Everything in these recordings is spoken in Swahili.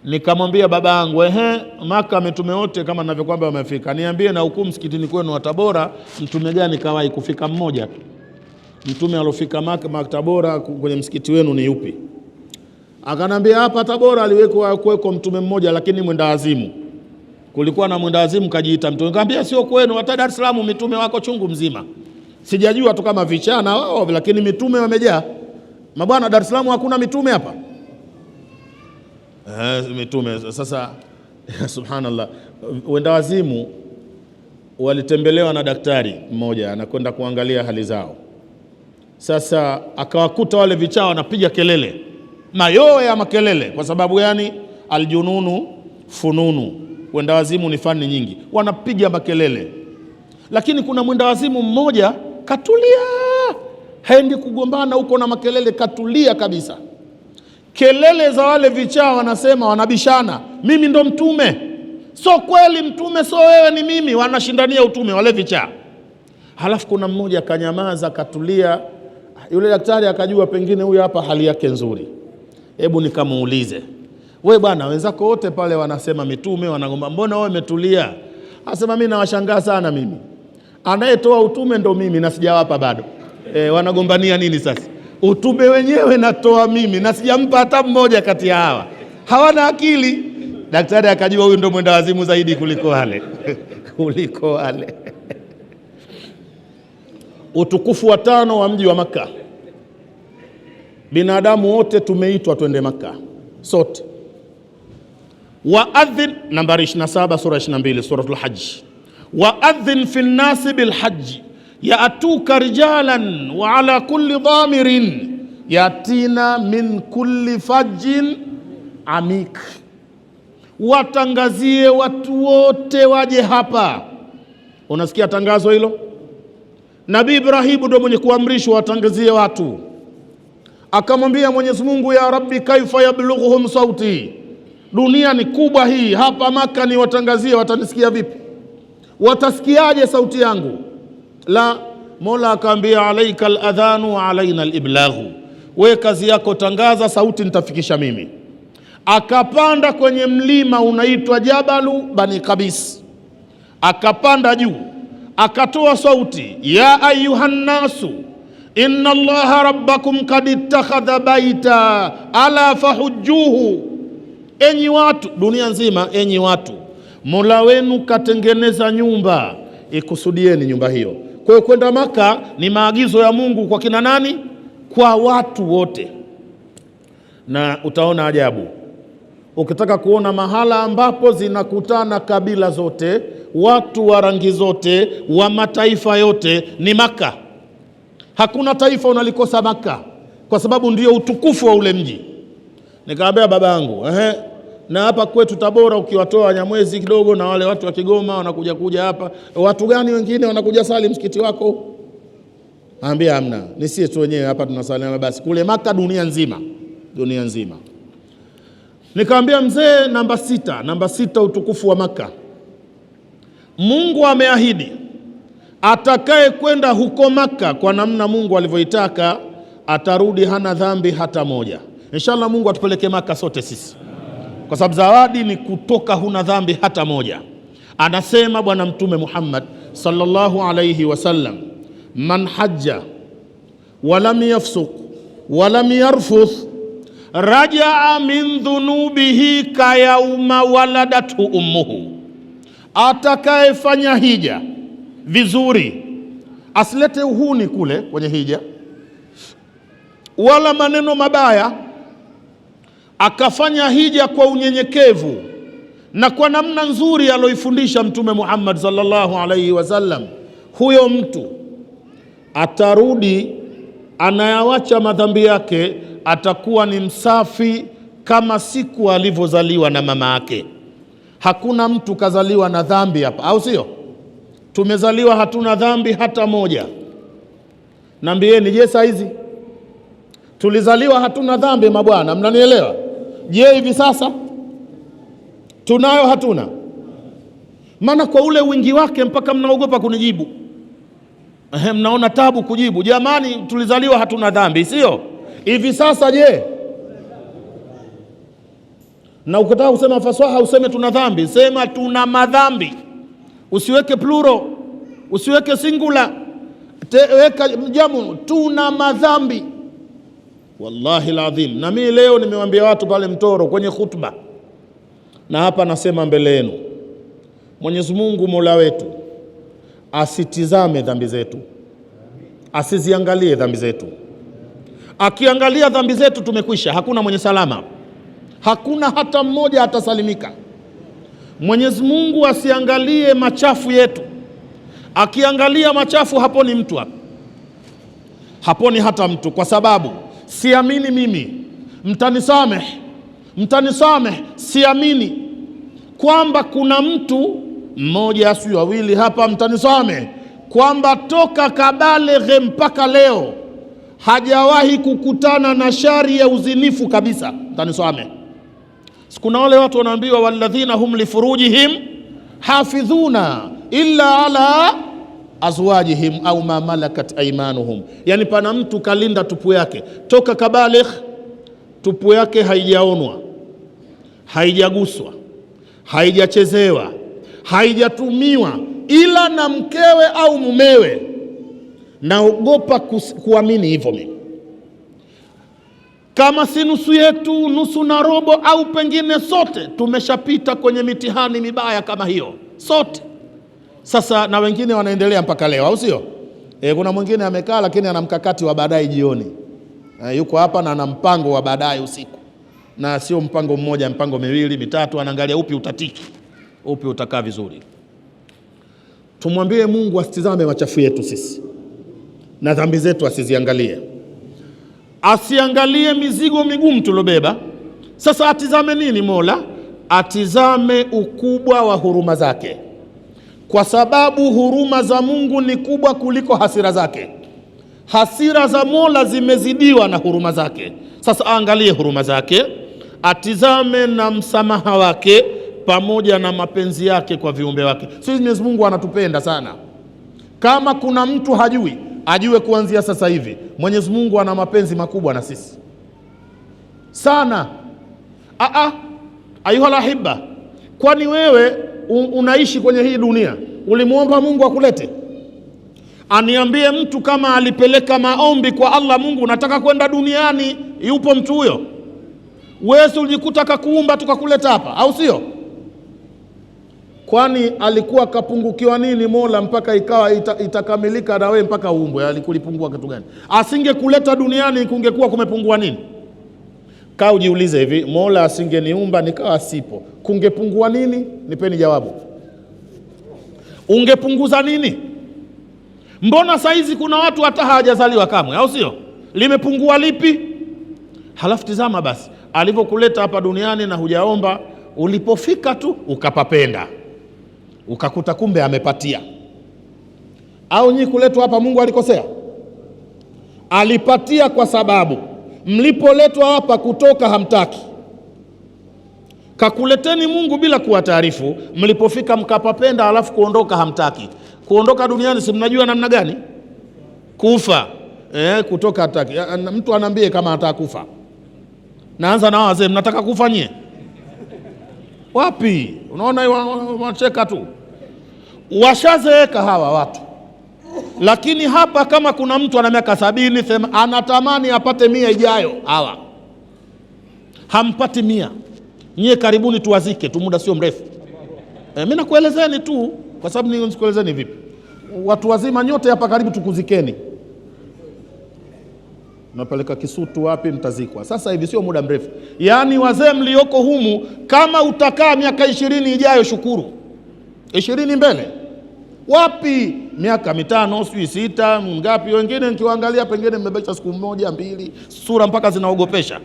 Nikamwambia babangu, Maka mitume wote kama ninavyokuambia wamefika. Niambie na hukumu msikitini kwenu wa Tabora, mtume gani kawahi kufika mmoja? Mtume alofika Maka Tabora kwenye msikiti wenu ni yupi? Akanambia hapa Tabora aliwekwa mtume mmoja, lakini mwenda azimu. Kulikuwa na mwenda azimu kajiita mtume. Nikamwambia sio kwenu, hata Dar es Salaam mitume wako chungu mzima. Sijajua tu kama vichana wao, lakini mitume wamejaa. Mabwana, Dar es Salaam hakuna mitume hapa? Mitume. Sasa subhanallah, wenda wazimu walitembelewa na daktari mmoja anakwenda kuangalia hali zao. Sasa akawakuta wale vichaa wanapiga kelele, mayowe ya makelele. Kwa sababu yani aljununu fununu, wenda wazimu ni fani nyingi, wanapiga makelele. Lakini kuna mwenda wazimu mmoja katulia, haendi kugombana huko na makelele, katulia kabisa. Kelele za wale vichaa wanasema, wanabishana, mimi ndo mtume. So kweli mtume, so wewe ni mimi, wanashindania utume wale vichaa. Halafu kuna mmoja kanyamaza, katulia. Yule daktari akajua pengine huyu hapa hali yake nzuri, hebu nikamuulize, wewe bwana, wenzako wote pale wanasema mitume, wanagomba, mbona wewe umetulia? Asema mimi nawashangaa sana, mimi anayetoa utume ndo mimi na sijawapa bado. Wanagombania nini sasa? Utume wenyewe natoa mimi na sijampa hata mmoja kati ya hawa. Hawana akili. Daktari akajua huyu ndo mwenda wazimu zaidi kuliko wale. Kuliko wale. Utukufu wa 5 wa mji wa Makka. Binadamu wote tumeitwa twende Makka. Sote. Waadhin, nambari 27 sura 22 suratul Hajj. Waadhin fi nnasi bilhajj yaatuka rijalan wa ala kulli dhamirin yatina min kulli fajjin amik. Watangazie watu wote waje hapa. Unasikia tangazo hilo? Nabii Ibrahimu ndo mwenye kuamrishwa watangazie watu. Akamwambia Mwenyezi Mungu, ya Rabbi kaifa yablughuhum sauti, dunia ni kubwa hii, hapa Maka ni watangazie, watanisikia vipi? Watasikiaje sauti yangu? La, Mola akaambia alaika aladhanu wa alaina aliblaghu, we kazi yako tangaza, sauti nitafikisha mimi. Akapanda kwenye mlima unaitwa Jabalu Bani Qabis, akapanda juu, akatoa sauti, ya ayuhan nasu inna Allaha rabbakum kad ittakhadha baita ala fahujjuhu. Enyi watu, dunia nzima, enyi watu, Mola wenu katengeneza nyumba, ikusudieni nyumba hiyo. Kwa hiyo kwenda Maka ni maagizo ya Mungu kwa kina nani? Kwa watu wote. Na utaona ajabu, ukitaka kuona mahala ambapo zinakutana kabila zote, watu wa rangi zote, wa mataifa yote, ni Maka. Hakuna taifa unalikosa Maka, kwa sababu ndio utukufu wa ule mji. Nikamwambia babangu, na hapa kwetu Tabora ukiwatoa Wanyamwezi kidogo na wale watu wa Kigoma wanakuja hapa, watu gani wengine wanakuja sali msikiti wako? Ambia hamna, ni sisi tu wenyewe hapa tunasali basi. Kule Maka dunia nzima, dunia nzima. Nikamwambia mzee, namba 6 utukufu wa Maka. Mungu ameahidi atakaye kwenda huko Maka kwa namna Mungu alivyoitaka atarudi hana dhambi hata moja. Inshallah Mungu atupeleke Maka sote sisi, kwa sababu zawadi ni kutoka huna dhambi hata moja. Anasema Bwana Mtume Muhammad sallallahu alayhi wasallam, man hajja walam yafsuq walam yarfuth rajaa min dhunubihi kayauma waladatu ummuhu. Atakayefanya hija vizuri, asilete uhuni kule kwenye hija wala maneno mabaya, akafanya hija kwa unyenyekevu na kwa namna nzuri aloifundisha Mtume Muhammad sallallahu alaihi wasallam, huyo mtu atarudi anayawacha madhambi yake, atakuwa ni msafi kama siku alivyozaliwa na mama yake. Hakuna mtu kazaliwa na dhambi hapa, au sio? Tumezaliwa hatuna dhambi hata moja. Nambieni, je, saa hizi tulizaliwa hatuna dhambi mabwana? Mnanielewa? Je, hivi sasa tunayo hatuna? Maana kwa ule wingi wake mpaka mnaogopa kunijibu. Mnaona tabu kujibu. Jamani, tulizaliwa hatuna dhambi, sio? Hivi sasa je? Na ukitaka kusema fasaha useme tuna dhambi, sema tuna madhambi. Usiweke plural, usiweke singular, weka jamu, tuna madhambi. Wallahi alazim. Na mimi leo nimewaambia watu pale Mtoro kwenye khutba, na hapa nasema mbele yenu, Mwenyezi Mungu Mola wetu asitizame dhambi zetu, asiziangalie dhambi zetu. Akiangalia dhambi zetu tumekwisha, hakuna mwenye salama, hakuna hata mmoja atasalimika. Mwenyezi Mungu asiangalie machafu yetu. Akiangalia machafu haponi mtu hapa, haponi hata mtu, kwa sababu siamini mimi, mtanisameh, siamini kwamba kuna mtu mmoja asiyo wawili hapa, mtanisameh, kwamba toka Kabaleghe mpaka leo hajawahi kukutana na shari ya uzinifu kabisa, mtanisameh. Kuna wale watu wanaambiwa walladhina hum lifurujihim hafidhuna illa ala azwajihim au ma malakat aymanuhum. Yani pana mtu kalinda tupu yake toka Kabaligh, tupu yake haijaonwa, haijaguswa, haijachezewa, haijatumiwa ila na mkewe au mumewe. Naogopa kuamini hivyo mimi. Kama si nusu yetu, nusu na robo, au pengine sote tumeshapita kwenye mitihani mibaya kama hiyo sote. Sasa na wengine wanaendelea mpaka leo, au sio? Kuna mwingine amekaa lakini ana mkakati wa baadaye jioni. Yuko hapa na ana mpango wa baadaye usiku, na sio mpango mmoja, mpango miwili mitatu, anaangalia upi utatiki, upi utakaa vizuri. Tumwambie Mungu asitizame machafu yetu sisi na dhambi zetu asiziangalie, asiangalie mizigo migumu tulobeba. Sasa atizame nini Mola? Atizame ukubwa wa huruma zake, kwa sababu huruma za Mungu ni kubwa kuliko hasira zake. Hasira za Mola zimezidiwa na huruma zake. Sasa aangalie huruma zake, atizame na msamaha wake pamoja na mapenzi yake kwa viumbe wake. Sisi Mwenyezi Mungu anatupenda sana. Kama kuna mtu hajui, ajue kuanzia sasa hivi Mwenyezi Mungu ana mapenzi makubwa na sisi sana. Ayuha lahibba, kwani wewe unaishi kwenye hii dunia ulimuomba Mungu akulete? Aniambie mtu kama alipeleka maombi kwa Allah, Mungu nataka kwenda duniani, yupo mtu huyo? Wewe ulijikuta kakuumba tukakuleta hapa, au sio? Kwani alikuwa kapungukiwa nini Mola mpaka ikawa itakamilika na wewe mpaka uumbwe? Alikulipungua kitu gani? Asingekuleta duniani kungekuwa kumepungua nini? Kaa ujiulize hivi, Mola asingeniumba nikawa sipo, kungepungua nini? Nipeni jawabu. Ungepunguza nini? Mbona saizi kuna watu hata hawajazaliwa kamwe, au sio? Limepungua lipi? Halafu tizama basi alivyokuleta hapa duniani na hujaomba, ulipofika tu ukapapenda, ukakuta kumbe amepatia. Au nyi kuletwa hapa Mungu alikosea? Alipatia kwa sababu mlipoletwa hapa kutoka hamtaki. Kakuleteni Mungu bila kuwataarifu, mlipofika mkapapenda, alafu kuondoka hamtaki. Kuondoka duniani si mnajua namna gani? Kufa. Kutoka hataki. Mtu anaambie kama anataka kufa. Naanza na wazee, mnataka kufa nyie? Wapi? Unaona wanacheka tu. Washazeeka hawa watu. Lakini hapa kama kuna mtu ana miaka 70, anatamani apate 100 ijayo, hawa hampati 100. Nyie karibuni tuwazike tu, muda sio mrefu. Mimi nakuelezeni tu, kwa sababu nisikuelezeni vipi? Watu wazima nyote hapa karibu tukuzikeni. Napeleka Kisutu wapi mtazikwa. Sasa hivi sio muda mrefu. Yaani wazee mlioko humu, kama utakaa miaka 20 ijayo shukuru. 20 mbele. Wapi? Miaka 5, sijui 6, ngapi? Wengine nikiwaangalia pengine mmebaki siku 1, 2, sura mpaka zinaogopesha.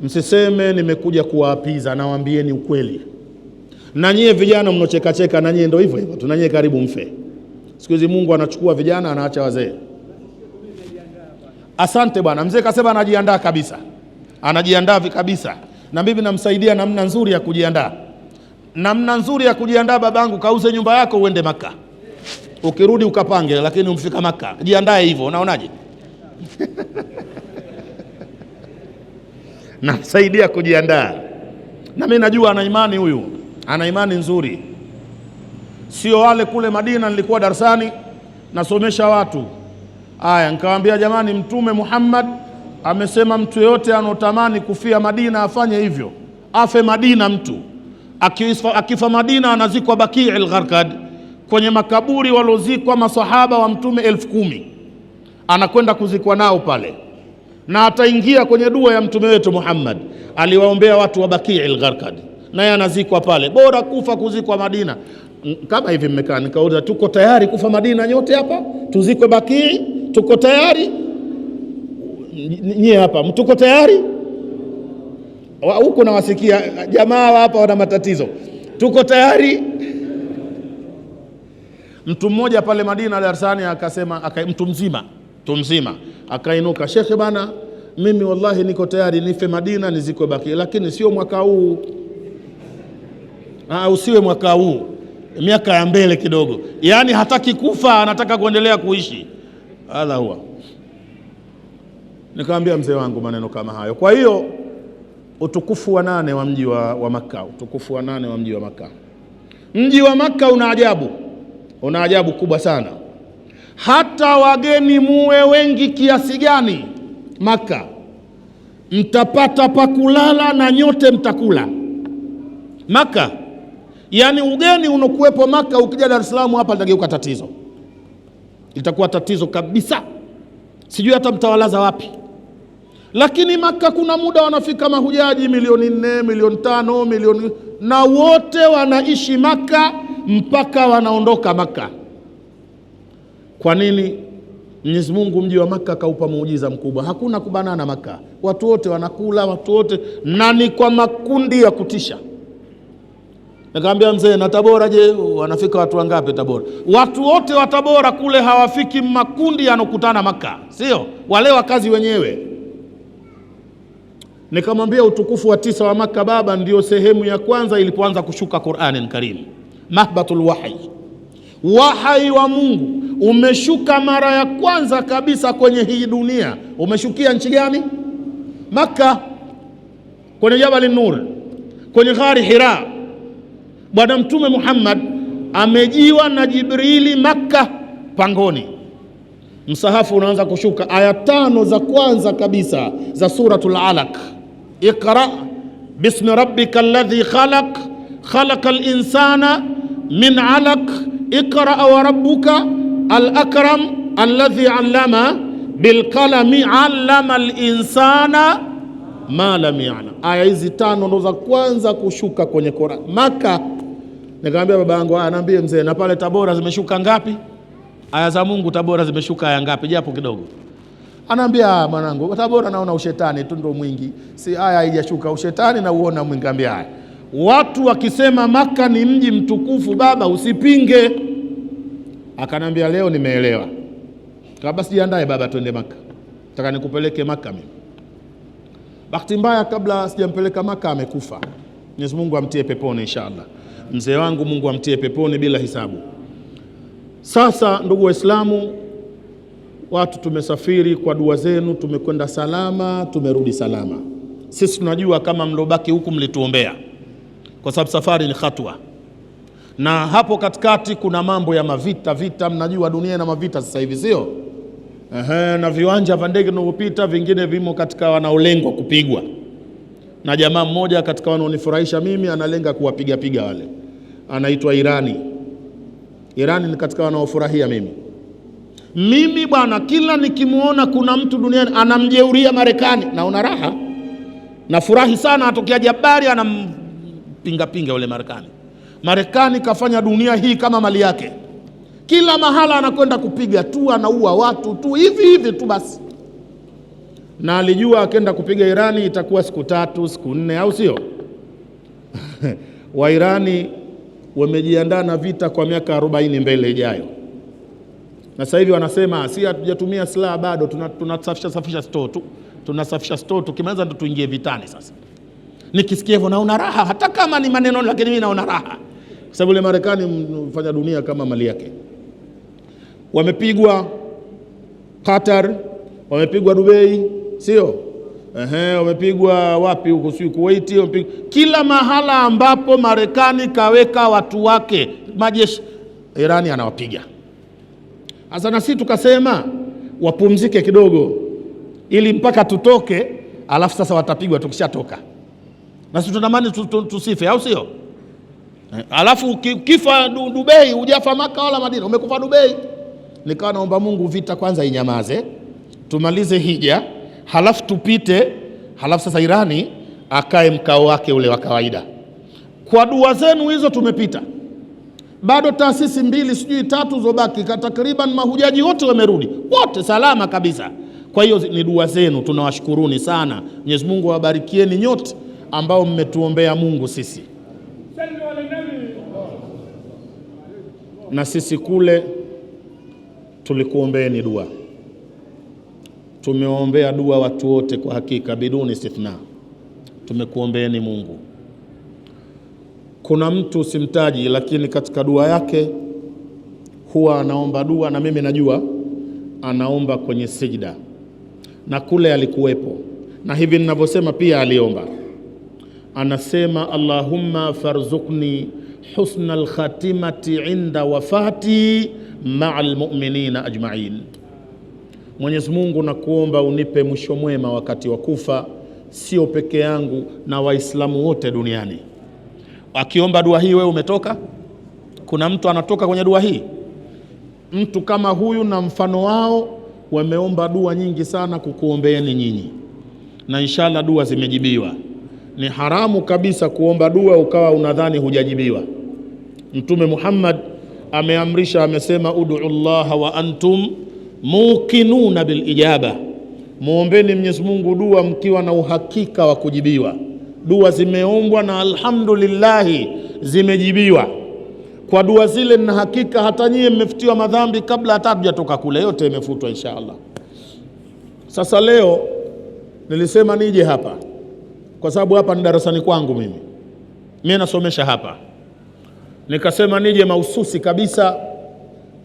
Msiseme nimekuja kuwaapiza, nawaambieni ukweli. Na nyie vijana mnocheka cheka, na nyie ndio hivyo hivyo. Tunanyie karibu mfe. Siku hizi Mungu anachukua vijana anaacha wazee. Asante bwana. Mzee kasema anajiandaa kabisa. Anajiandaa kabisa. Na mimi namsaidia namna nzuri ya kujiandaa. Namna nzuri ya kujiandaa, babangu, kauze nyumba yako uende Maka. Ukirudi ukapange, lakini umfika Maka. Jiandae hivyo, unaonaje? namsaidia kujiandaa. Na mimi najua ana imani huyu, ana imani nzuri. Sio wale kule Madina nilikuwa darasani nasomesha watu aya, nikawaambia jamani, Mtume Muhammad amesema mtu yote anotamani kufia Madina afanye hivyo, afe Madina. Mtu akifa Madina anazikwa Baqi al-Gharqad, kwenye makaburi walozikwa masahaba wa Mtume 10,000 anakwenda kuzikwa nao pale, na ataingia kwenye dua ya Mtume wetu Muhammad, aliwaombea watu wa Baqi al-Gharqad, naye anazikwa pale. Bora kufa kuzikwa Madina. Kama hivi mmekaa, nikauliza tuko tayari kufa Madina nyote hapa tuzikwe Baqi? Tuko tayari? Nyie hapa mtuko tayari? Huko nawasikia jamaa hapa wana matatizo. Tuko tayari? Mtu mmoja pale Madina darasani akasema, mtu mzima akainuka, shekhe bana, mimi wallahi niko tayari nife Madina nizikwe Baqi, lakini sio mwaka huu. Usiwe mwaka huu, miaka ya mbele kidogo. Yaani hataki kufa, anataka kuendelea kuishi. Ala huwa. Nikamwambia mzee wangu maneno kama hayo. Kwa hiyo utukufu wa 8 wa mji wa Makka, utukufu wa 8 wa mji wa Makka. Mji wa Makka una ajabu kubwa sana. Hata wageni muwe wengi kiasi gani Makka, mtapata pa kulala na nyote mtakula Makka. Yaani ugeni unokuwepo Makka, ukija Dar es Salaam hapa litageuka tatizo, itakuwa tatizo kabisa. Sijui hata mtawalaza wapi. Lakini Makka kuna muda wanafika mahujaji milioni 4, milioni 5, milioni, na wote wanaishi Makka mpaka wanaondoka Makka. Kwa nini? Mwenyezi Mungu mji wa Makka kaupa muujiza mkubwa. Hakuna kubanana Makka, watu wote wanakula, watu wote, na ni kwa makundi ya kutisha. Nikamwambia mzee, na Tabora je, wanafika watu wangapi Tabora? Watu wote wa Tabora kule hawafiki makundi yanokutana Makka, sio wale wakazi wenyewe. Nikamwambia utukufu wa 9 wa Makka baba, ndio sehemu ya kwanza ilipoanza kushuka Qur'an Karim, mahbatul wahyi wa Mungu umeshuka mara ya kwanza kabisa kwenye hii dunia. Umeshukia nchi gani? Makka, kwenye Jabal Nur, kwenye Ghari Hira. Bwana Mtume Muhammad amejiwa na Jibrili Makka pangoni. Msahafu unaanza kushuka, aya 5 za kwanza kabisa za suratul Alaq. Iqra bismi rabbika alladhi khalaq, khalaqal insana min alaq, iqra wa rabbuka al-akram alladhi allama bilqalami allama al-insana ma lam ya'lam. Aya hizi 5 ndo za kwanza kushuka kwenye Qur'an Makka. Nikamwambia baba yangu, anaambia mzee, na pale Tabora zimeshuka ngapi aya za Mungu? Tabora zimeshuka aya ngapi japo kidogo? Anaambia mwanangu, Tabora naona ushetani tu ndo mwingi, si aya haijashuka, ushetani na uona mwingi. Nikamwambia haya, watu wakisema Makka ni mji mtukufu baba usipinge. Akanambia leo nimeelewa. Basi jiandae baba, twende Makka, nataka nikupeleke Makka mimi. Bahati mbaya kabla sijampeleka Makka amekufa. Mwenyezi Mungu amtie peponi inshallah. Mzee wangu Mungu amtie peponi bila hisabu. Sasa ndugu Waislamu, watu tumesafiri kwa dua zenu, tumekwenda salama, tumerudi salama. Sisi tunajua kama mlobaki huku mlituombea, kwa sababu safari ni hatua. Na hapo katikati kuna mambo ya vita, mnajua dunia ina mavita sasa hivi, sio? Na viwanja vya ndege vinavyopita vingine vimo katika wanaolengwa kupigwa. Na jamaa mmoja katika wanaonifurahisha mimi analenga kuwapiga wale, anaitwa Irani. Irani ni katika wanaofurahia mimi bwana, kila nikimuona kuna mtu duniani anamjeuria Marekani naona raha, nafurahi sana. Atokea jabari anampinga yule Marekani kafanya dunia hii kama mali yake, kila mahala anakwenda kupiga tu, anaua watu tu hivi tu basi. Na alijua akenda kupiga Irani itakuwa siku 3 siku 4, au sio? Wa Irani wamejiandaa na vita kwa miaka 40 mbele ijayo. Na sasa hivi wanasema si hatujatumia silaha bado, tunasafisha store tu. Tunasafisha store, tukimaliza ndo tuingie vitani sasa. Nikisikia hivyo naona raha, hata kama ni maneno, lakini mimi naona raha. Kwa sababu ile Marekani mfanya dunia kama mali yake. Wamepigwa Qatar, wamepigwa Dubai, sio? wamepigwa wapi huko, si Kuwait, kila mahala ambapo Marekani kaweka watu wake majeshi, Irani anawapiga. Sasa na sisi tukasema wapumzike kidogo ili mpaka tutoke, alafu sasa watapigwa tukishatoka. Na sisi tunatamani tusife, au sio? Alafu kifa Dubai, hujafa Maka wala Madina, umekufa Dubai. Nikawa naomba Mungu vita kwanza inyamaze, tumalize hija, halafu tupite, halafu sasa Irani akae mkao wake ule wa kawaida. Kwa dua zenu hizo tumepita. Bado taasisi 2 sijui 3 zobaki, takriban mahujaji wote wamerudi, wote salama kabisa. Kwa hiyo ni dua zenu, tunawashukuruni sana. Mwenyezi Mungu awabarikieni nyote ambao mmetuombea Mungu sisi. Na sisi kule tulikuombeeni dua. Tumeombea dua watu wote kwa hakika biduni istithna. Tumekuombeeni Mungu. Kuna mtu simtaji, lakini katika dua yake huwa anaomba dua, na mimi najua anaomba kwenye sijda, na kule alikuwepo, na hivi ninavyosema pia aliomba. Anasema Allahumma farzuqni husnal khatimati inda wafati ma'al mu'minina ajma'in. Mwenyezi Mungu nakuomba unipe mwisho mwema wakati wa kufa, sio peke yangu na Waislamu wote duniani. Akiomba dua hii, wewe umetoka? Kuna mtu anatoka kwenye dua hii? Mtu kama huyu na mfano wao wameomba dua nyingi sana kukuombeeni nyinyi, na inshallah dua zimejibiwa. Ni haramu kabisa kuomba dua ukawa unadhani hujajibiwa. Mtume Muhammad ameamrisha, amesema ud'u Allah wa antum muqinuna bil ijaba, muombeni Mwenyezi Mungu dua mkiwa na uhakika wa kujibiwa. Dua zimeombwa na alhamdulillah zimejibiwa. Kwa dua zile na hakika hata nyie mmefutiwa madhambi kabla hata hujatoka kule, yote imefutwa inshallah. Sasa leo nilisema nije hapa kwa sababu hapa ni darasani kwangu, mimi nasomesha hapa. Nikasema nije mahususi kabisa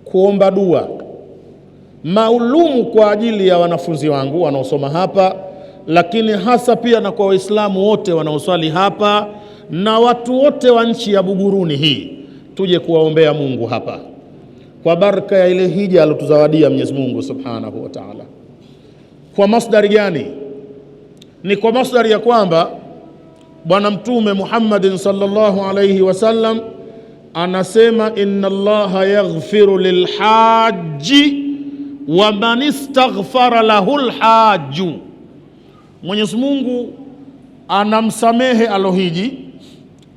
kuomba dua maalumu kwa ajili ya wanafunzi wangu wanaosoma hapa, lakini hasa pia na kwa Waislamu wote wanaoswali hapa na watu wote wa nchi ya Buguruni hii. Tuje kuwaombea Mungu hapa kwa baraka ya ile hija alotuzawadia Mwenyezi Mungu Subhanahu wa Ta'ala. Kwa masdari gani? Ni kwa masdari ya kwamba Bwana Mtume Muhammadin sallallahu alayhi wasallam anasema inna Allaha yaghfiru lilhaji wa man istaghfara lahul haju. Mwenyezi Mungu anamsamehe alohiji,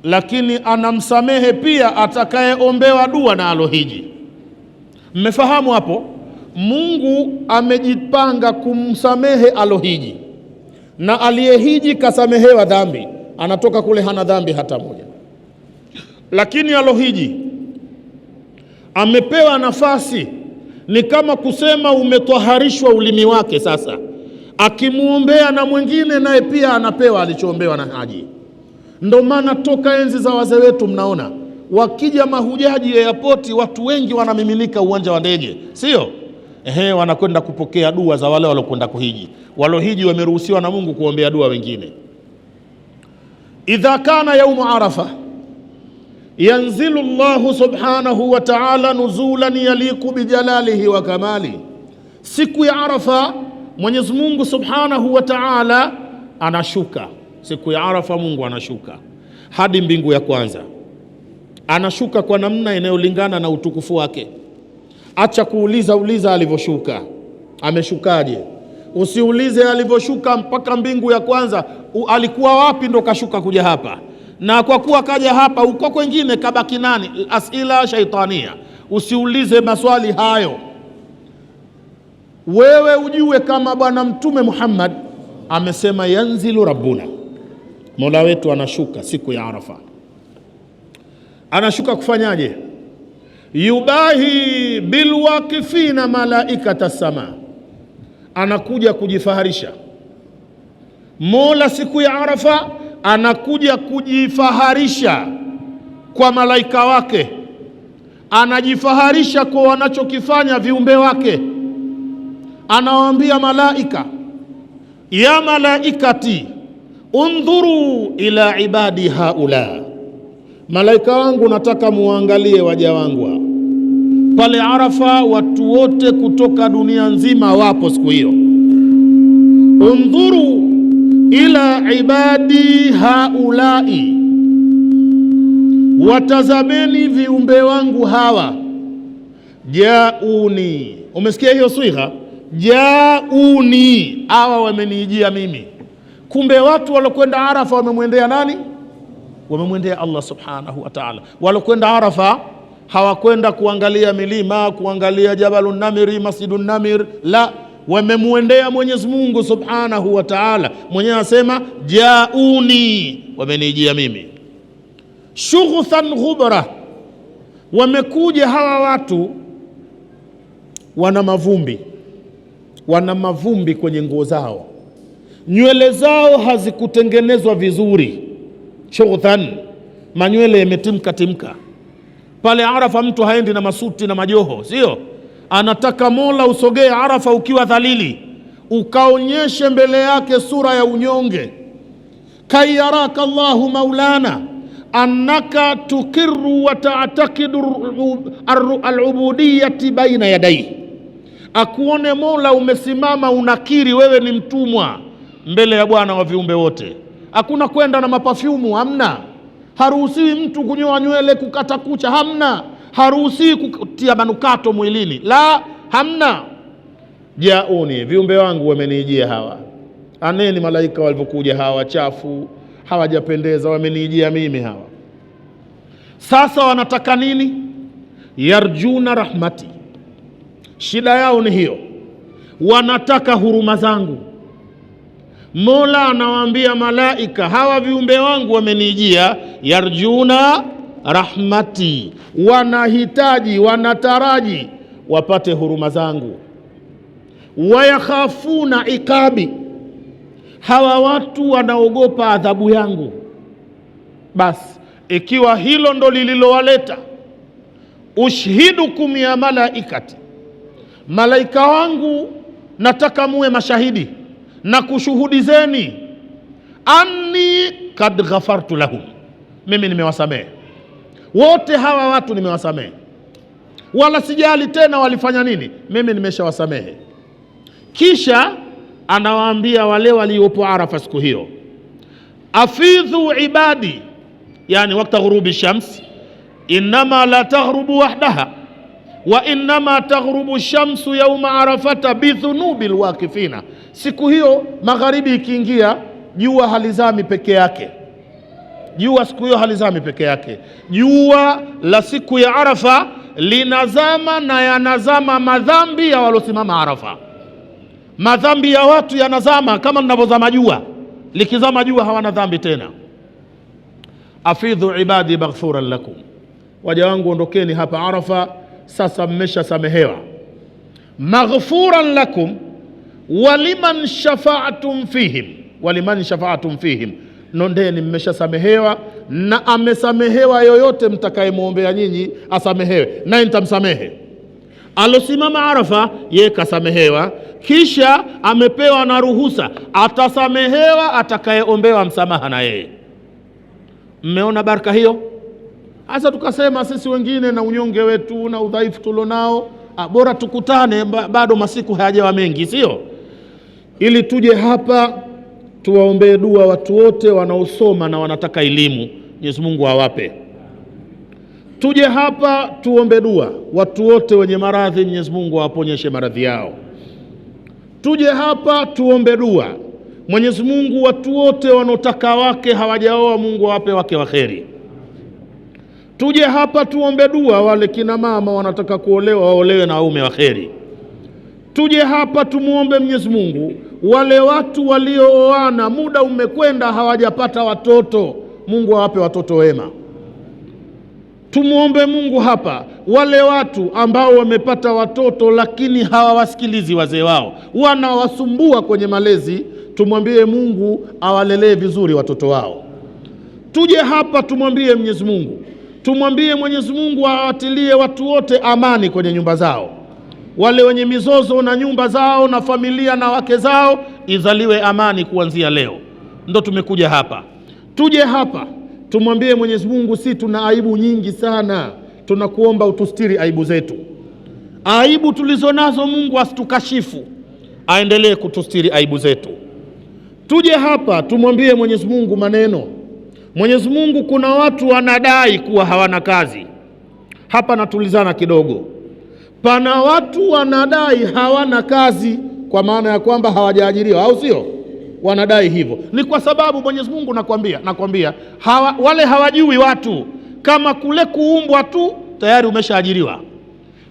lakini anamsamehe pia atakayeombewa dua na alohiji. Mmefahamu hapo? Mungu amejipanga kumsamehe alohiji, na aliyehiji kasamehewa dhambi, anatoka kule hana dhambi hata moja. Lakini alohiji amepewa nafasi, ni kama kusema umetoharishwa ulimi wake. Sasa akimuombea na mwingine naye pia anapewa alichoombewa na haji. Ndio maana toka enzi za wazee wetu mnaona wakija mahujaji airport, watu wengi wanamiminika uwanja wa ndege, sio? Wanakwenda kupokea dua za wale walokwenda kuhiji. Walohiji wameruhusiwa na Mungu kuombea dua wengine. Idha kana yaumu Arafa yanzilu Allahu subhanahu wa ta'ala nuzulan yaliku bijalalihi wa kamali. Siku ya Arafa Mwenyezi Mungu subhanahu wa ta'ala anashuka. Siku ya Arafa Mungu anashuka hadi mbingu ya kwanza. Anashuka kwa namna inayolingana na utukufu wake. Acha uliza alivyoshuka. Ameshukaje? Usiulize alivyoshuka mpaka mbingu ya kwanza alikuwa wapi ndo kashuka kuja hapa, na kwa kuwa kaja hapa uko kwengine kabaki nani? Asila shaitania. Usiulize maswali hayo. Wewe ujue kama Bwana Mtume Muhammad amesema yanzilu rabbuna, Mola wetu anashuka siku ya Arafa. Anashuka kufanyaje? Yubahi bilwakifina malaikata sama, anakuja kujifaharisha. Mola siku ya Arafa anakuja kujifaharisha kwa malaika wake, anajifaharisha kwa wanachokifanya viumbe wake. Anawaambia malaika, ya malaikati undhuru ila ibadi haula, malaika wangu nataka muangalie waja wangu. Pale Arafa watu wote kutoka dunia nzima wapo siku hiyo. Undhuru ila ibadi haulai, watazameni viumbe wangu hawa. Jauni, umesikia hiyo swigha? Jauni, hawa wamenijia mimi. Kumbe watu walokwenda Arafa wamemwendea nani? Wamemwendea Allah subhanahu wa ta'ala. Walokwenda Arafa hawakwenda kuangalia milima, kuangalia Jabalun Namiri, Masjidun Namir, la, wamemwendea Mwenyezi Mungu subhanahu wa ta'ala. Mwenyewe asema jauni, wamenijia mimi. Shughuthan ghubra, wamekuja hawa watu wana mavumbi kwenye nguo zao, nywele zao hazikutengenezwa vizuri. Shughuthan, manywele yametimka. Pale Arafa mtu haendi na masuti na majoho, sio? Anataka Mola usogee Arafa ukiwa dhalili, ukaonyeshe mbele yake sura ya unyonge. Kayaraka Allahu maulana annaka tukiru wa ta'taqidu al-ubudiyyati baina yadayhi, akuone Mola umesimama unakiri wewe ni mtumwa mbele ya Bwana wa viumbe wote. Hakuna kwenda na mapafyumu, hamna. Haruhusiwi mtu kunyoa nywele, kukata kucha, hamna. Haruhusiwi kutia manukato mwilini, la, hamna. Jauni, viumbe wangu wamenijia hawa. Aneni malaika walivyokuja hawa chafu, hawajapendeza, wamenijia mimi hawa. Sasa wanataka nini? Yarjuna rahmati, shida yao ni hiyo, wanataka huruma zangu. Mola anawaambia malaika, hawa viumbe wangu wamenijia, yarjuna rahmati, wanahitaji, wanataraji wapate huruma zangu. Wayakhafuna iqabi, hawa watu wanaogopa adhabu yangu. Basi ikiwa hilo ndo lililowaleta, ushhidukum ya malaikati, malaika wangu nataka muwe mashahidi na kushuhudizeni, anni kad ghafartu lahum, mimi nimewasamehe wote hawa watu, nimewasamehe, wala sijali tena walifanya nini, mimi nimeshawasamehe. Kisha anawaambia wale waliopo Arafa siku hiyo, afidhu ibadi, yani wakati ghurubi shams, innama la taghrubu wahdaha wa innama taghrubu shamsu yawma arafata bidhunubil waqifina. Siku hiyo magharibi ikiingia, jua halizami peke yake. Jua siku hiyo halizami peke yake. Jua la siku ya Arafa linazama na yanazama madhambi ya walosimama Arafa. Madhambi ya watu yanazama kama linavyozama jua. Likizama jua hawana dhambi tena. Afidhu ibadi maghfuran lakum, waja wangu ondokeni hapa Arafa, sasa mmesha samehewa. Maghfuran lakum waliman shafa'atum fihim, nondeni mmesha samehewa, na amesamehewa yoyote mtakayemwombea nyinyi asamehewe, naye nitamsamehe. Alosimama Arafa yeye kasamehewa, kisha amepewa na ruhusa, atasamehewa atakayeombewa msamaha na yeye. Mmeona baraka hiyo? Sasa tukasema sisi wengine na unyonge wetu na udhaifu tulionao, bora tukutane, bado masiku hayajawa mengi, sio? Ili tuje hapa tuwaombee dua watu wote wanaosoma na wanataka elimu, Mwenyezi Mungu awape. Tuje hapa tuombe dua watu wote wenye maradhi, Mwenyezi Mungu awaponyeshe maradhi yao. Tuje hapa tuombe dua Mwenyezi Mungu watu wote wanaotaka wake hawajaoa, Mungu awape wake wa kheri. Tuje hapa tuombe dua wale kina mama wanataka kuolewa, waolewe na waume wa kheri. Tuje hapa tumuombe Mwenyezi Mungu wale watu waliooana muda umekwenda hawajapata watoto, Mungu awape watoto wema. Tumuombe Mungu hapa wale watu ambao wamepata watoto lakini hawawasikilizi wazee wao, wanawasumbua kwenye malezi, tumwambie Mungu awalelee vizuri watoto wao. Tuje hapa tumwambie Mwenyezi Mungu, tumwambie Mwenyezi Mungu awatilie watu wote amani kwenye nyumba zao. wale wenye mizozo na nyumba zao na familia na wake zao, izaliwe amani kuanzia leo. Ndo tumekuja hapa. Tuje hapa tumwambie Mwenyezi Mungu, si tuna aibu nyingi sana, tunakuomba utustiri aibu zetu. Aibu tulizonazo Mungu asitukashifu, aendelee kutustiri aibu zetu. Tuje hapa tumwambie Mwenyezi Mungu maneno. Mwenyezi Mungu, kuna watu wanadai kuwa hawana kazi. Hapa natulizana kidogo. Pana watu wanadai hawana kazi kwa maana ya kwamba hawajaajiriwa, au sio? Wanadai hivyo. Ni kwa sababu Mwenyezi Mungu nakwambia wale hawajui watu kama kule kuumbwa tu tayari umeshaajiriwa.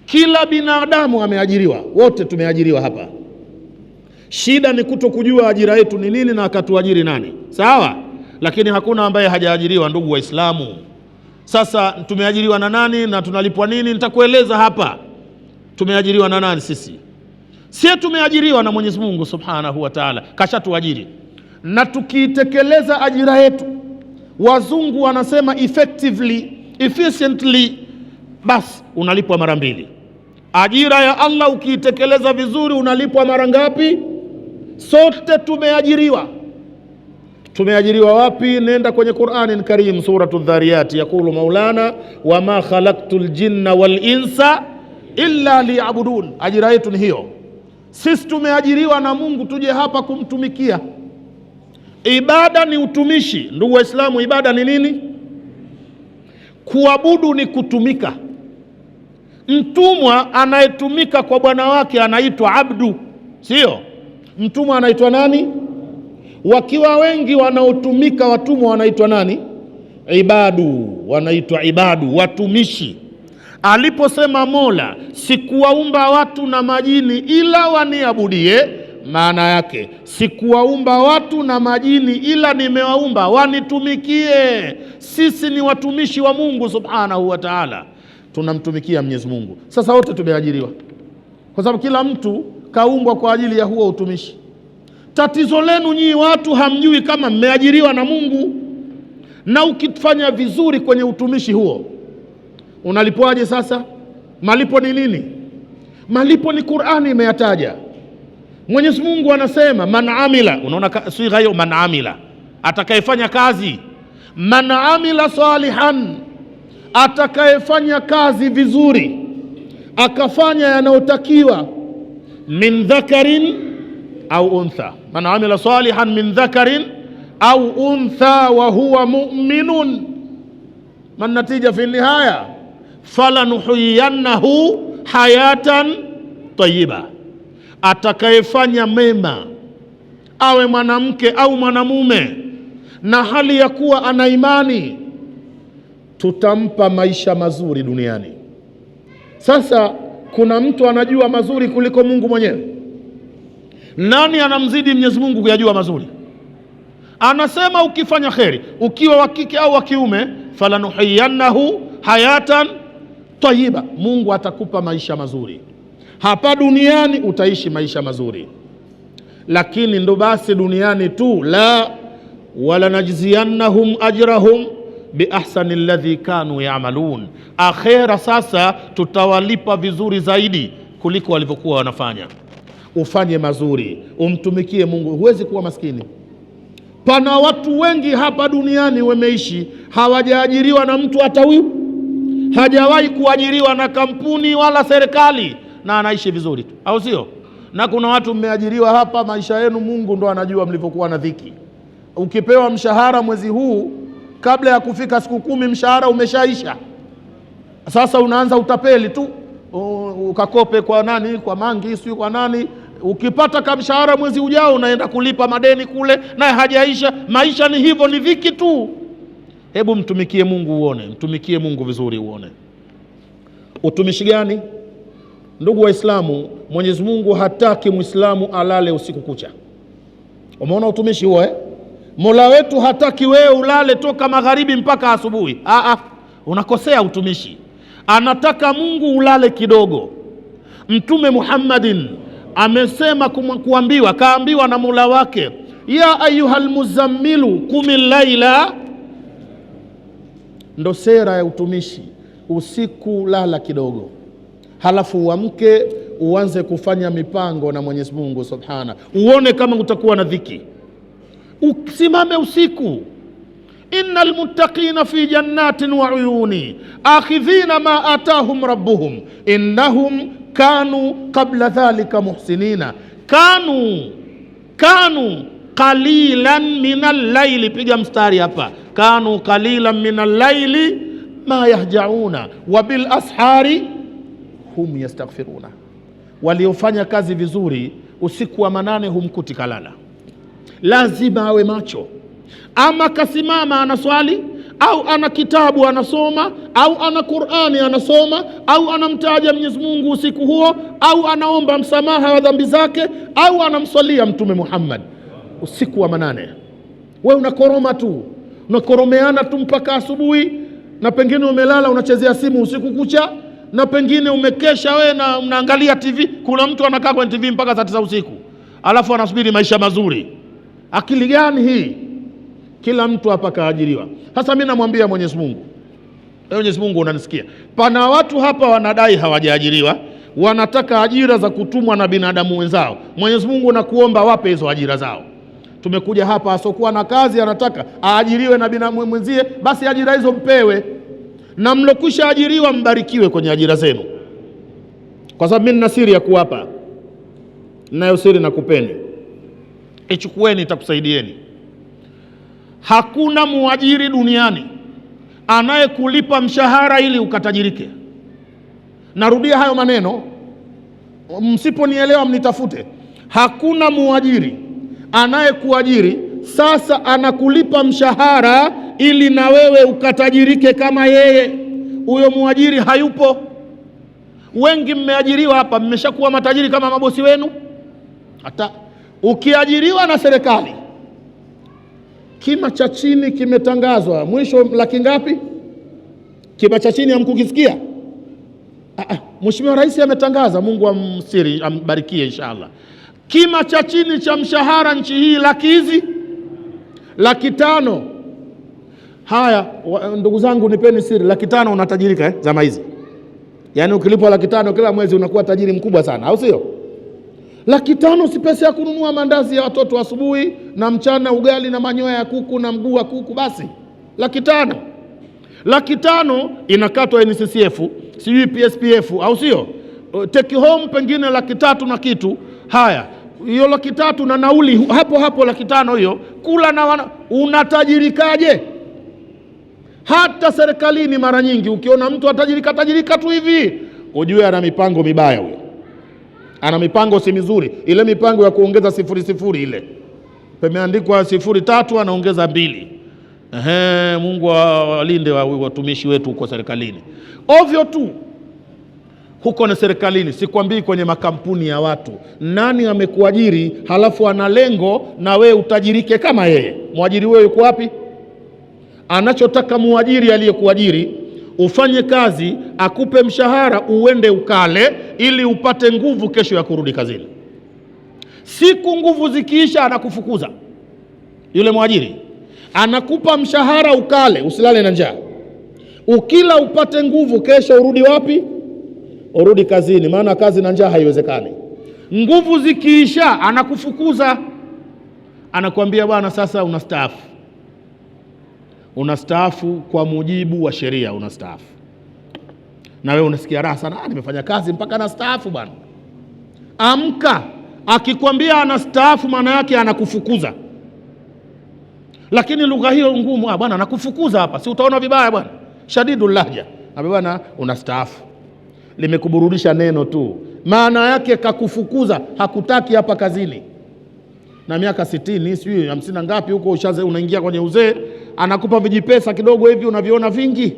Kila binadamu ameajiriwa, wote tumeajiriwa hapa. Shida ni kutokujua ajira yetu ni nini na akatuajiri nani. Sawa? Lakini hakuna ambaye hajaajiriwa, ndugu Waislamu. Sasa tumeajiriwa na nani na tunalipwa nini? Nitakueleza hapa. Tumeajiriwa na nani sisi? Sisi tumeajiriwa na Mwenyezi Mungu Subhanahu wa Ta'ala, kashatuajiri. Na tukiitekeleza ajira yetu, wazungu wanasema effectively, efficiently, basi unalipwa mara mbili. Ajira ya Allah ukiitekeleza vizuri unalipwa mara ngapi? Sote tumeajiriwa. Tumeajiriwa wapi? Nenda kwenye Qur'an Karim, Suratul Dhariyat, yakulu Maulana, wama khalaqtul jinna wal insa illa liya'budun. Ajira yetu ni hiyo. Sisi tumeajiriwa na Mungu tuje hapa kumtumikia. Ibada ni utumishi. Ndugu Waislamu, ibada ni nini? Kuabudu ni kutumika. Mtumwa anayetumika kwa bwana wake anaitwa abdu, sio? Mtumwa anaitwa nani? Wakiwa wengi wanaotumika watumwa wanaitwa nani? Ibadu. Wanaitwa ibadu, watumishi. Aliposema Mola, sikuwaumba watu na majini ila waniabudie, maana yake sikuwaumba watu na majini ila nimewaumba wanitumikie. Sisi ni watumishi wa Mungu Subhanahu wa Ta'ala, tunamtumikia Mwenyezi Mungu. Sasa wote tumeajiriwa, kwa sababu kila mtu kaumbwa kwa ajili ya huo utumishi. Tatizo lenu nyinyi watu hamjui kama mmeajiriwa na Mungu, na ukifanya vizuri kwenye utumishi huo unalipwaje? Sasa malipo ni nini? Malipo ni Qur'ani imeyataja. Mwenyezi Mungu anasema man amila, unaona sigha hiyo, man amila, atakayefanya kazi. Man amila salihan, atakayefanya kazi vizuri, akafanya yanayotakiwa. Min dhakarin au untha, man amila salihan min dhakarin au untha wa huwa mu'minun, man natija fi nihaya falanuhyiyannahu hayatan tayyiba. Atakayefanya mema, awe mwanamke au mwanamume, na hali ya kuwa ana imani, tutampa maisha mazuri duniani. Sasa kuna mtu anajua mazuri kuliko Mungu mwenyewe? Nani anamzidi Mwenyezi Mungu kuyajua mazuri? Anasema ukifanya kheri, ukiwa wa kike au wa kiume, falanuhyiyannahu hayatan tayyiba, Mungu atakupa maisha mazuri hapa duniani, utaishi maisha mazuri. Lakini ndo basi duniani tu? La, wala najziyannahum ajrahum bi ahsani alladhi kanu ya'malun. Akhera sasa tutawalipa vizuri zaidi kuliko walivyokuwa wanafanya. Ufanye mazuri, umtumikie Mungu, huwezi kuwa maskini. Pana watu wengi hapa duniani wameishi hawajaajiriwa na mtu hata huyu, hajawahi kuajiriwa na kampuni wala serikali, na anaishi vizuri tu, au sio? Na kuna watu mmeajiriwa hapa, maisha yenu Mungu ndo anajua mlivyokuwa na dhiki. Ukipewa mshahara mwezi huu, kabla ya kufika siku 10 mshahara umeshaisha. Sasa unaanza utapeli tu, ukakope kwa nani, kwa mangi, sio kwa nani. Ukipata kama mshahara mwezi ujao unaenda kulipa madeni kule, naye hajaisha. Maisha ni hivyo, ni dhiki tu. Hebu mtumikie Mungu uone, mtumikie Mungu vizuri uone. Utumishi gani? Ndugu Waislamu, Mwenyezi Mungu hataki Muislamu alale usiku kucha. Umeona utumishi huo? Mola wetu hataki wewe ulale toka magharibi mpaka asubuhi. Unakosea utumishi. Anataka Mungu ulale kidogo. Mtume Muhammadin amesema kaambiwa na Mola wake, ya ayuhal muzammilu qumil laila. Ndo sera ya utumishi, usiku lala kidogo, halafu uamke uanze kufanya mipango na Mwenyezi Mungu Subhana, uone kama utakuwa na dhiki. Usimame usiku, innal muttaqina fi jannatin wa uyuni akhidhina ma atahum rabbuhum innahum kanu qabla dhalika muhsinina kanu qalilan minal layli. Piga mstari hapa, kanu qalilan minal layli ma yahjauna wa bil ashari hum yastaghfiruna. Waliofanya kazi vizuri usiku wa manane humkuti kalala. Lazima awe macho, ama kasimama anaswali, au ana kitabu anasoma, au ana Qur'ani anasoma, au anamtaja Mwenyezi Mungu usiku huo, au anaomba msamaha wa dhambi zake, au anamswalia Mtume Muhammad usiku wa manane. Wewe unakoroma tu, unakoromeana tu mpaka asubuhi, na pengine umelala unachezea simu usiku kucha, na pengine umekesha wewe na unaangalia TV. Kuna mtu anakaa kwenye TV mpaka saa 9 usiku, alafu anasubiri maisha mazuri. Akili gani hii? Kila mtu hapa kaajiriwa. Sasa mimi namwambia Mwenyezi Mungu, Mwenyezi Mungu unanisikia, pana watu hapa wanadai hawajaajiriwa, wanataka ajira za kutumwa na binadamu wenzao. Mwenyezi Mungu nakuomba wape hizo ajira zao. Tumekuja hapa asokuwa na kazi anataka aajiriwe na binadamu mwenzie, basi ajira hizo mpewe, na mlokwisha ajiriwa mbarikiwe kwenye ajira zenu. Kwa sababu mimi nina siri ya kuwapa, nayo siri nakupeni, ichukueni itakusaidieni. Hakuna muajiri duniani anayekulipa mshahara ili ukatajirike. Narudia hayo maneno, msiponielewa mnitafute. Hakuna muajiri anayekuajiri sasa anakulipa mshahara ili na wewe ukatajirike kama yeye. Huyo muajiri hayupo. Wengi mmeajiriwa hapa, mmeshakuwa matajiri kama mabosi wenu. Hata ukiajiriwa na serikali, kima cha chini kimetangazwa, mwisho laki ngapi? Kima cha chini hamkukisikia? Mheshimiwa Rais ametangaza, Mungu amsiri ambarikie inshallah. Kima cha chini cha mshahara nchi hii laki 5. Haya ndugu zangu, nipeni siri, laki 5 unatajirika zama hizi. Yaani ukilipwa laki 5 kila mwezi unakuwa tajiri mkubwa sana, au sio? Laki 5 si pesa ya kununua mandazi ya watoto asubuhi na mchana, ugali na manyoya ya kuku na mguu wa kuku. Basi laki 5. Laki 5 inakatwa NCCF, sijui PSPF, au sio? Take home pengine laki 3 na kitu. Haya, hiyo laki 3 na nauli hapo laki 5 hiyo, kula na unatajirikaje? Hata serikalini mara nyingi ukiona mtu atajirika tu hivi, ujue ana mipango mibaya huyo. Ana mipango si mizuri. Ile mipango ya kuongeza 0 ile pameandikwa 03 anaongeza 2. Mungu walinde watumishi wetu huko serikalini. Ovyo tu huko na serikalini, sikwambii kwenye makampuni ya watu. Nani amekuajiri halafu ana lengo na we utajirike kama yeye? Mwajiri wewe yuko wapi? Anachotaka muajiri aliyekuajiri ufanye kazi, akupe mshahara, uende ukale ili upate nguvu kesho ya kurudi kazini. Siku nguvu zikiisha anakufukuza. Yule mwajiri anakupa mshahara ukale, usilale na njaa. Ukila upate nguvu, kesho urudi wapi? Urudi kazini, maana kazi na njaa haiwezekani. Nguvu zikiisha anakufukuza. Anakuambia bwana, sasa unastaafu. Unastaafu kwa mujibu wa sheria, unastaafu. Na wewe unasikia raha sana, nimefanya kazi mpaka nastaafu bwana. Amka. Akikwambia anastaafu maana yake anakufukuza. Lakini lugha hiyo ngumu, bwana anakufukuza hapa, si utaona vibaya bwana. Shadidul lahja. Bwana unastaafu. Limekuburudisha neno tu. Maana yake kakufukuza, hakutaki hapa kazini. Na miaka 60, sijui 50 ngapi huko unaingia kwenye uzee, anakupa vijipesa kidogo hivi unaviona vingi.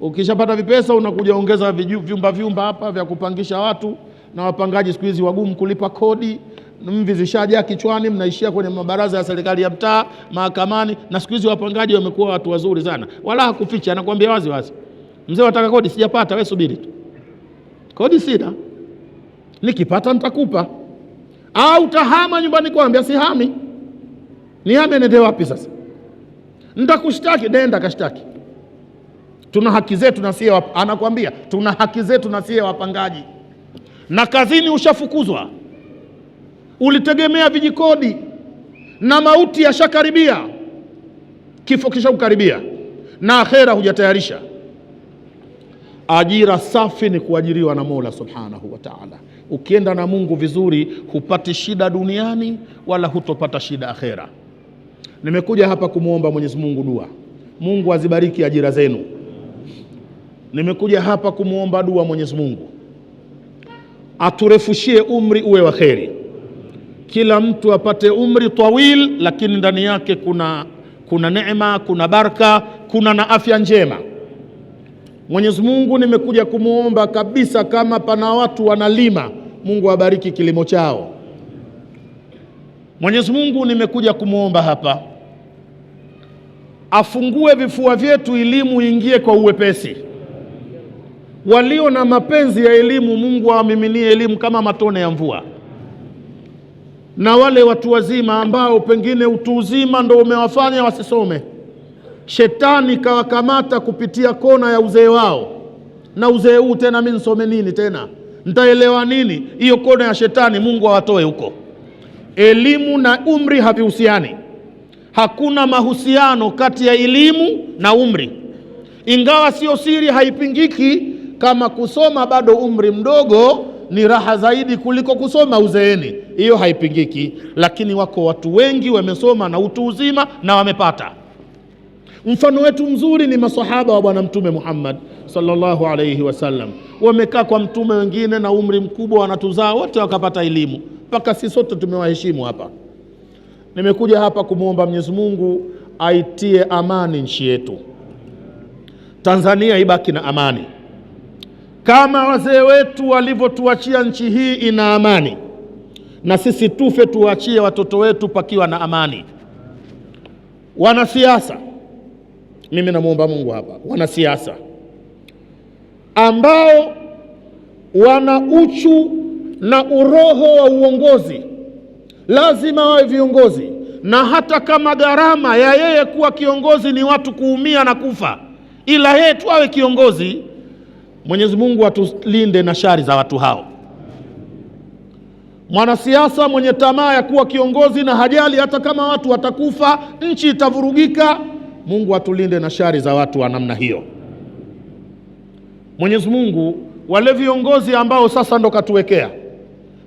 Ukishapata vipesa unakuja ongeza vyumba hapa vya kupangisha watu, na wapangaji siku hizi wagumu kulipa kodi. Mvi zishaja kichwani, mnaishia kwenye mabaraza ya serikali ya mtaa, mahakamani. Na siku hizi wapangaji wamekuwa watu wazuri sana, wala hakuficha, anakuambia wazi wazi, mzee wataka kodi? Sijapata, wewe subiri tu, kodi sina, nikipata nitakupa. Au tahama nyumbani kwambia sihami. Nihame nende wapi sasa? Nitakushtaki, nenda kashtaki. Tuna haki zetu na sie anakuambia tuna haki zetu na sie wapangaji. na kazini ushafukuzwa, ulitegemea vijikodi na mauti yashakaribia, kifo kishakukaribia na akhera hujatayarisha. Ajira safi ni kuajiriwa na Mola Subhanahu wa Ta'ala. Ukienda na Mungu vizuri, hupati shida duniani wala hutopata shida akhera. Nimekuja hapa kumuomba Mwenyezi Mungu dua, Mungu azibariki ajira zenu. Nimekuja hapa kumuomba dua Mwenyezi Mungu aturefushie umri uwe wa kheri, kila mtu apate umri tawil, lakini ndani yake kuna neema, kuna baraka, kuna na afya njema. Mwenyezi Mungu nimekuja kumuomba kabisa, kama pana watu wanalima, Mungu abariki kilimo chao. Mwenyezi Mungu nimekuja kumuomba hapa afungue vifua vyetu, elimu ingie kwa uwepesi. Walio na mapenzi ya elimu, Mungu awamiminie elimu kama matone ya mvua. Na wale watu wazima ambao pengine utu uzima ndio umewafanya wasisome, shetani kawakamata kupitia kona ya uzee wao, na uzee huu tena mimi nisome nini tena, nitaelewa nini? Hiyo kona ya shetani Mungu awatoe huko. Elimu na umri havihusiani, hakuna mahusiano kati ya elimu na umri, ingawa sio siri, haipingiki kama kusoma bado umri mdogo ni raha zaidi kuliko kusoma uzeeni, hiyo haipingiki. Lakini wako watu wengi wamesoma na utu uzima na wamepata. Mfano wetu mzuri ni masahaba wa Bwana Mtume Muhammad sallallahu alayhi wasallam. Wamekaa kwa mtume, wengine na umri mkubwa, wanatuzaa wote wakapata elimu, mpaka sisi sote tumewaheshimu hapa. Nimekuja hapa kumuomba Mwenyezi Mungu aitie amani nchi yetu Tanzania, ibaki na amani kama wazee wetu walivyotuachia nchi hii ina amani, na sisi tufe tuachie watoto wetu pakiwa na amani. Wanasiasa, mimi namuomba Mungu hapa, wanasiasa ambao wana uchu na uroho wa uongozi, lazima wawe viongozi, na hata kama gharama ya yeye kuwa kiongozi ni watu kuumia na kufa, ila yeye tu awe kiongozi. Mwenyezi Mungu atulinde na shari za watu hao. Mwanasiasa mwenye tamaa ya kuwa kiongozi na hajali hata kama watu watakufa, nchi itavurugika, Mungu atulinde na shari za watu wa namna hiyo. Mwenyezi Mungu, wale viongozi ambao sasa ndo katuwekea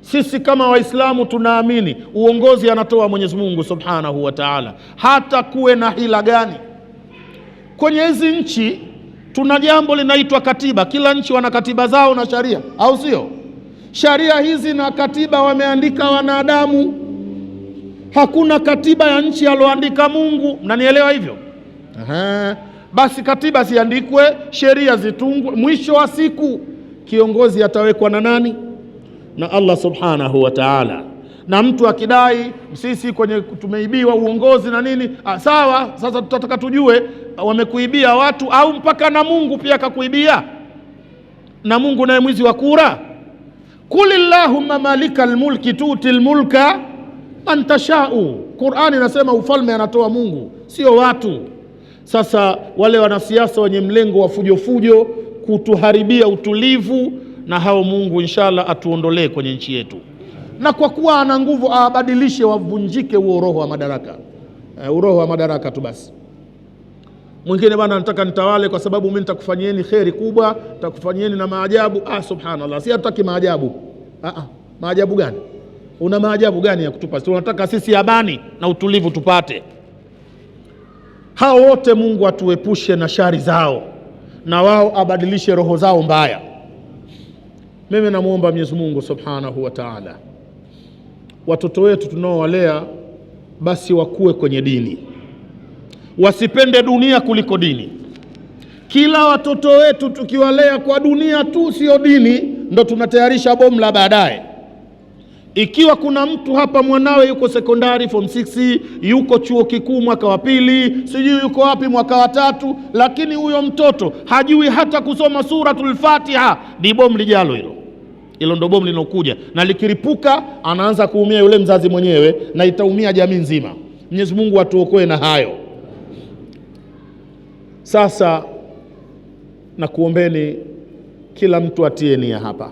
sisi kama Waislamu, tunaamini uongozi anatoa Mwenyezi Mungu Subhanahu wa Ta'ala, hata kuwe na hila gani. Kwenye hizi nchi tuna jambo linaitwa katiba. Kila nchi wana katiba zao na sharia, au sio? Sharia hizi na katiba wameandika wanadamu, hakuna katiba ya nchi aloandika Mungu. Mnanielewa hivyo? Basi katiba ziandikwe, sheria zitungwe, mwisho wa siku kiongozi atawekwa na nani? Na Allah Subhanahu wa Ta'ala. Na mtu akidai sisi kwenye tumeibiwa uongozi na nini, sawa, sasa tutataka tujue wamekuibia watu au mpaka na Mungu pia akakuibia, na Mungu naye mwizi wa kura. Kulillahumma malikal mulki tutil mulka man tashau. Qur'ani inasema ufalme anatoa Mungu, sio watu. Sasa wale wanasiasa wenye mlengo wa fujo kutuharibia utulivu, na hao Mungu inshallah atuondolee kwenye nchi yetu, na kwa kuwa ana nguvu abadilishe, wavunjike huo roho wa madaraka. Uroho wa madaraka tu basi. Mwingine bwana, nataka nitawale kwa sababu mimi nitakufanyieni kheri kubwa, nitakufanyieni na maajabu. Subhanallah, si hataki maajabu. Maajabu gani? Una maajabu gani ya kutupa? Tunataka sisi amani na utulivu tupate. Hao wote Mungu atuepushe na shari zao, na wao abadilishe roho zao mbaya. Mimi namuomba Mwenyezi Mungu Subhanahu wa Ta'ala, watoto wetu tunaowalea basi wakue kwenye dini, wasipende dunia kuliko dini. Kila watoto wetu tukiwalea kwa dunia tu, sio dini, ndo tunatayarisha bomu la baadaye. Ikiwa kuna mtu hapa mwanawe yuko sekondari form 6, yuko chuo kikuu mwaka wa pili, sijui yuko wapi mwaka wa 3, lakini huyo mtoto hajui hata kusoma suratul Fatiha, ni bomu lijalo hilo. Hilo ndo bomu linokuja, na likiripuka anaanza kuumia yule mzazi mwenyewe na itaumia jamii nzima. Mwenyezi Mungu atuokoe na hayo. Sasa na kuombeni kila mtu atie nia hapa,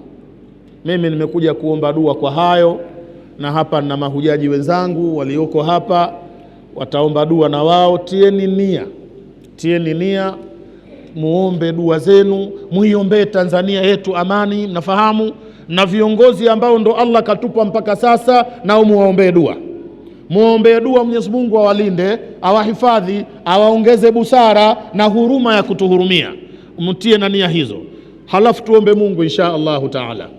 Mimi nimekuja kuomba dua kwa hayo, na hapa na mahujaji wenzangu walioko hapa wataomba dua na wao. Tieni nia, muombe dua zenu, muiombe Tanzania yetu amani, mnafahamu, na viongozi ambao ndo Allah katupa mpaka sasa, nao muombe dua. Muombe dua Mwenyezi Mungu awalinde, awahifadhi, awaongeze busara na huruma ya kutuhurumia. Mtie na nia hizo, halafu tuombe Mungu insha Allahu taala.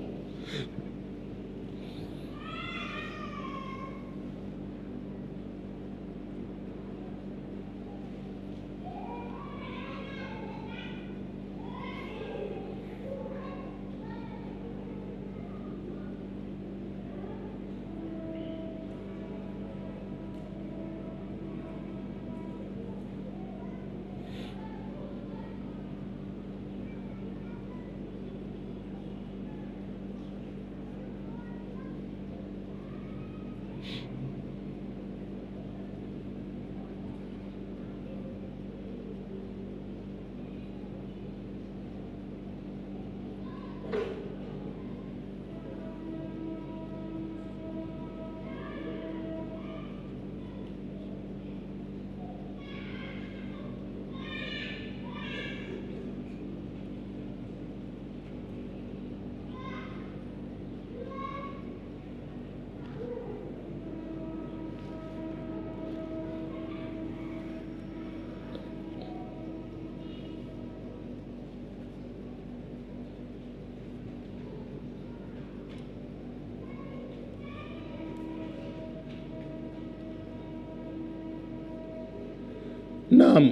Naam.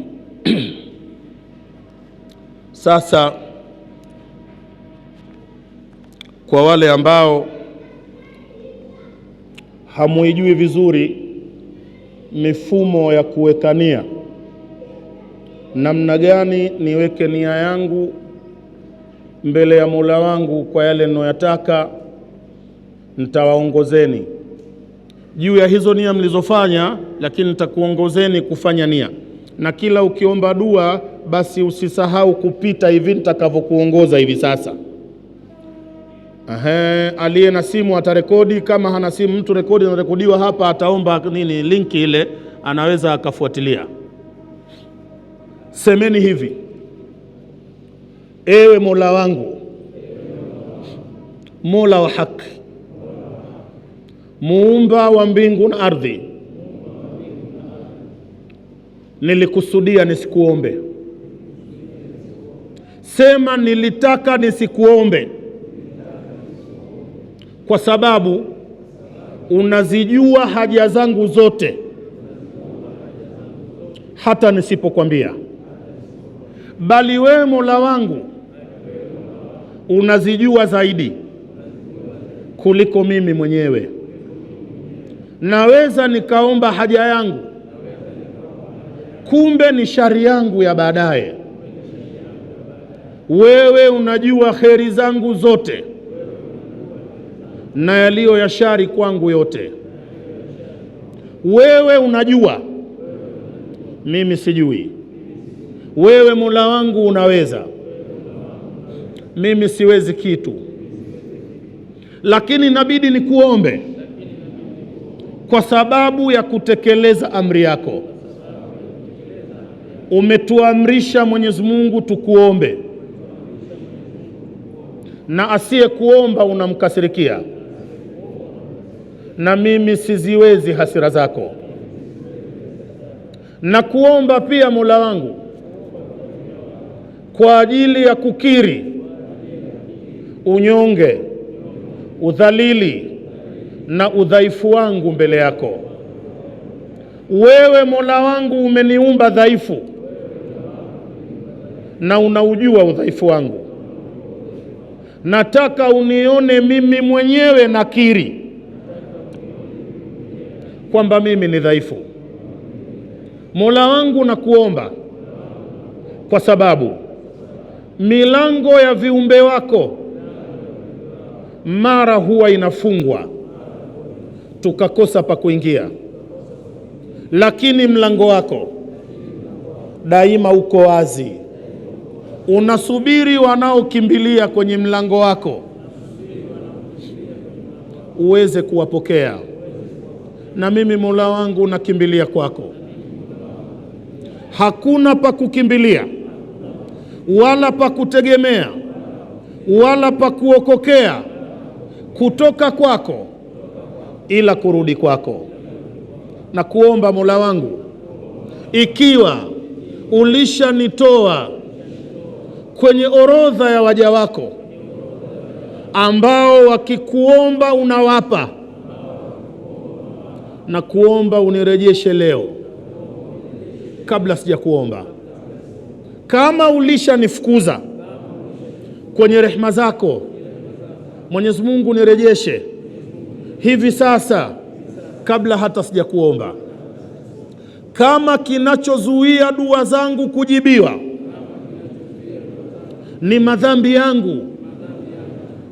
Sasa kwa wale ambao hamuijui vizuri mifumo ya kuweka nia, namna gani niweke nia yangu mbele ya Mola wangu kwa yale ninayoyataka, nitawaongozeni juu ya hizo nia mlizofanya, lakini nitakuongozeni kufanya nia. Na kila ukiomba dua basi usisahau kupita hivi nitakavyokuongoza hivi sasa. Aliye na simu atarekodi, kama hana simu mtu rekodi na rekodiwa hapa, ataomba linki ile, anaweza akafuatilia. Semeni hivi: ewe Mola wangu, Mola wa haki, muumba wa mbingu na ardhi, nilikusudia nisikuombe. Sema nilitaka nisikuombe, kwa sababu unazijua haja zangu zote hata nisipokwambia. Bali wewe Mola wangu unazijua zaidi kuliko mimi mwenyewe. Naweza nikaomba haja yangu, kumbe ni shari yangu ya baadaye. Wewe unajua kheri zangu zote na yaliyo ya shari kwangu yote. Wewe unajua, mimi sijui. Wewe Mola wangu unaweza, mimi siwezi kitu. Lakini inabidi nikuombe kwa sababu ya kutekeleza amri yako. Umetuamrisha Mwenyezi Mungu tukuombe, na asiye kuomba unamkasirikia, na mimi siziwezi hasira zako. Na kuomba pia Mola wangu kwa ajili ya kukiri unyonge, udhalili na udhaifu wangu mbele yako. Wewe Mola wangu umeniumba dhaifu na unaujua udhaifu wangu. Nataka unione mimi mwenyewe nakiri kwamba mimi ni dhaifu. Mola wangu nakuomba kwa sababu milango ya viumbe wako mara huwa inafungwa tukakosa pa kuingia, lakini mlango wako daima uko wazi. Unasubiri wanaokimbilia kwenye mlango wako uweze kuwapokea. Na mimi Mola wangu nakimbilia kwako, hakuna pa kukimbilia wala pa kutegemea wala pa kuokokea kutoka kwako ila kurudi kwako. Na kuomba Mola wangu, ikiwa ulishanitoa kwenye orodha ya waja wako ambao wakikuomba unawapa, na kuomba unirejeshe leo kabla sija kuomba. Kama ulishanifukuza kwenye rehema zako, Mwenyezi Mungu nirejeshe hivi sasa kabla hata sija kuomba. Kama kinachozuia dua zangu kujibiwa ni madhambi yangu,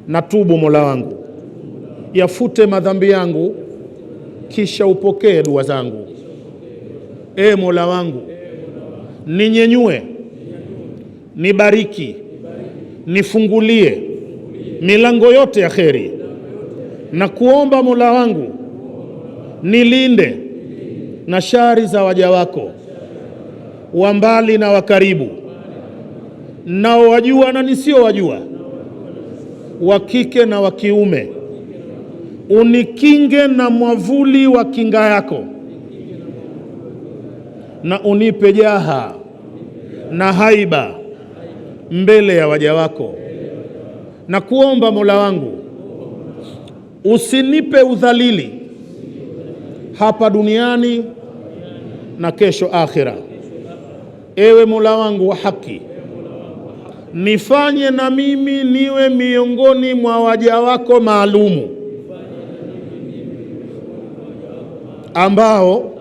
natubu Mola wangu, yafute madhambi yangu kisha upokee dua zangu. Mola wangu, ninyenyue, nibariki, nifungulie milango yote ya kheri. Na kuomba Mola wangu, nilinde na shari za waja wako wa mbali na wa karibu, nao wajua na nisio wajua, wa kike na wa kiume. Unikinge na mwavuli wa kinga yako, na unipe jaha na haiba mbele ya waja wako. Na kuomba Mola wangu, usinipe udhalili hapa duniani na kesho akhira. Ewe Mola wangu wa haki, nifanye na mimi niwe miongoni mwa waja wako maalumu ambao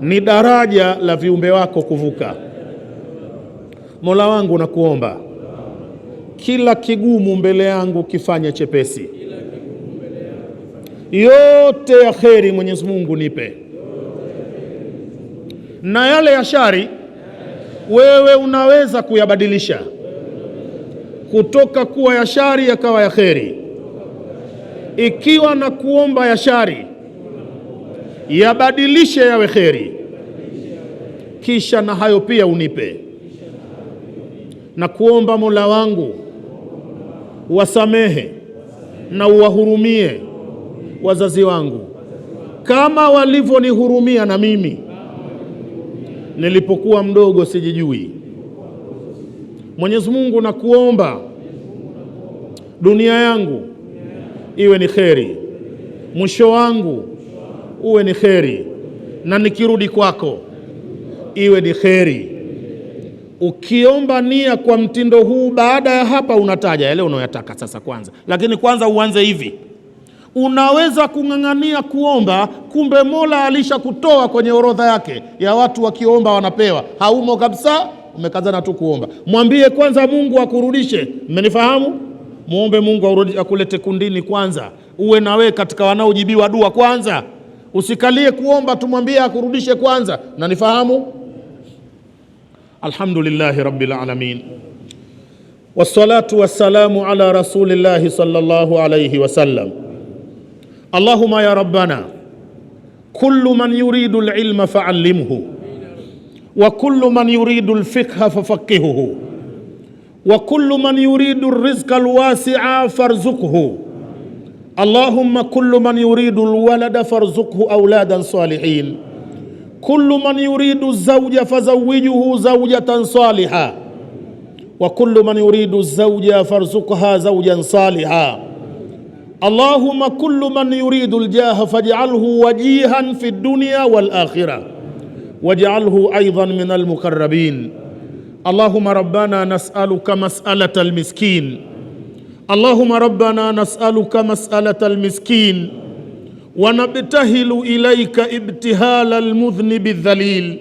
ni daraja la viumbe wako kuvuka. Mola wangu, nakuomba kila kigumu mbele yangu kifanye chepesi. Yote ya kheri Mwenyezi Mungu nipe, na yale ya shari wewe unaweza kuyabadilisha kutoka kuwa ya shari yakawa ya kheri. Ikiwa na kuomba ya shari yabadilishe yawe kheri, kisha na hayo pia unipe. Na kuomba Mola wangu, wasamehe na uwahurumie wazazi wangu kama walivyonihurumia na mimi nilipokuwa mdogo sijijui. Mwenyezi Mungu, na kuomba dunia yangu iwe ni kheri, mwisho wangu uwe ni kheri, na nikirudi kwako iwe ni kheri. Ukiomba nia kwa mtindo huu, baada ya hapa unataja yale unayotaka sasa kwanza, lakini kwanza uanze hivi. Unaweza kung'ang'ania kuomba, kumbe Mola alisha kutoa kwenye orodha yake ya watu wakiomba wanapewa, haumo kabisa, umekazana tu kuomba. Mwambie kwanza Mungu akurudishe. Mmenifahamu? Muombe Mungu akulete kundini kwanza, uwe na wewe katika wanaojibiwa dua kwanza. Usikalie kuomba tumwambie akurudishe kwanza. Mnanifahamu? Alhamdulillahi rabbil alamin, wassalatu wassalamu ala rasulillahi sallallahu alayhi wasallam. Allahumma ya rabbana, kullu man yuridu al-ilma fa'allimhu, wa kullu man yuridu al-fiqha fafaqihuhu, wa kullu man yuridu ar-rizqa al-wasi'a farzuqhu. Allahumma kullu man yuridu al-walada farzuqhu awladan salihin, kullu man yuridu zawja fazawwijuhu zawjatan saliha, wa kullu man yuridu zawja farzuqha zawjan saliha. Allahumma kullu man yuridu aljaha faj'alhu wajihan fi dunya wal akhirah waj'alhu aidan min almuqarrabin. Allahumma rabbana nas'aluka mas'alata almiskin, Allahumma rabbana nas'aluka mas'alata almiskin wa nabtahilu ilayka ibtihala almudhnib aldhalil.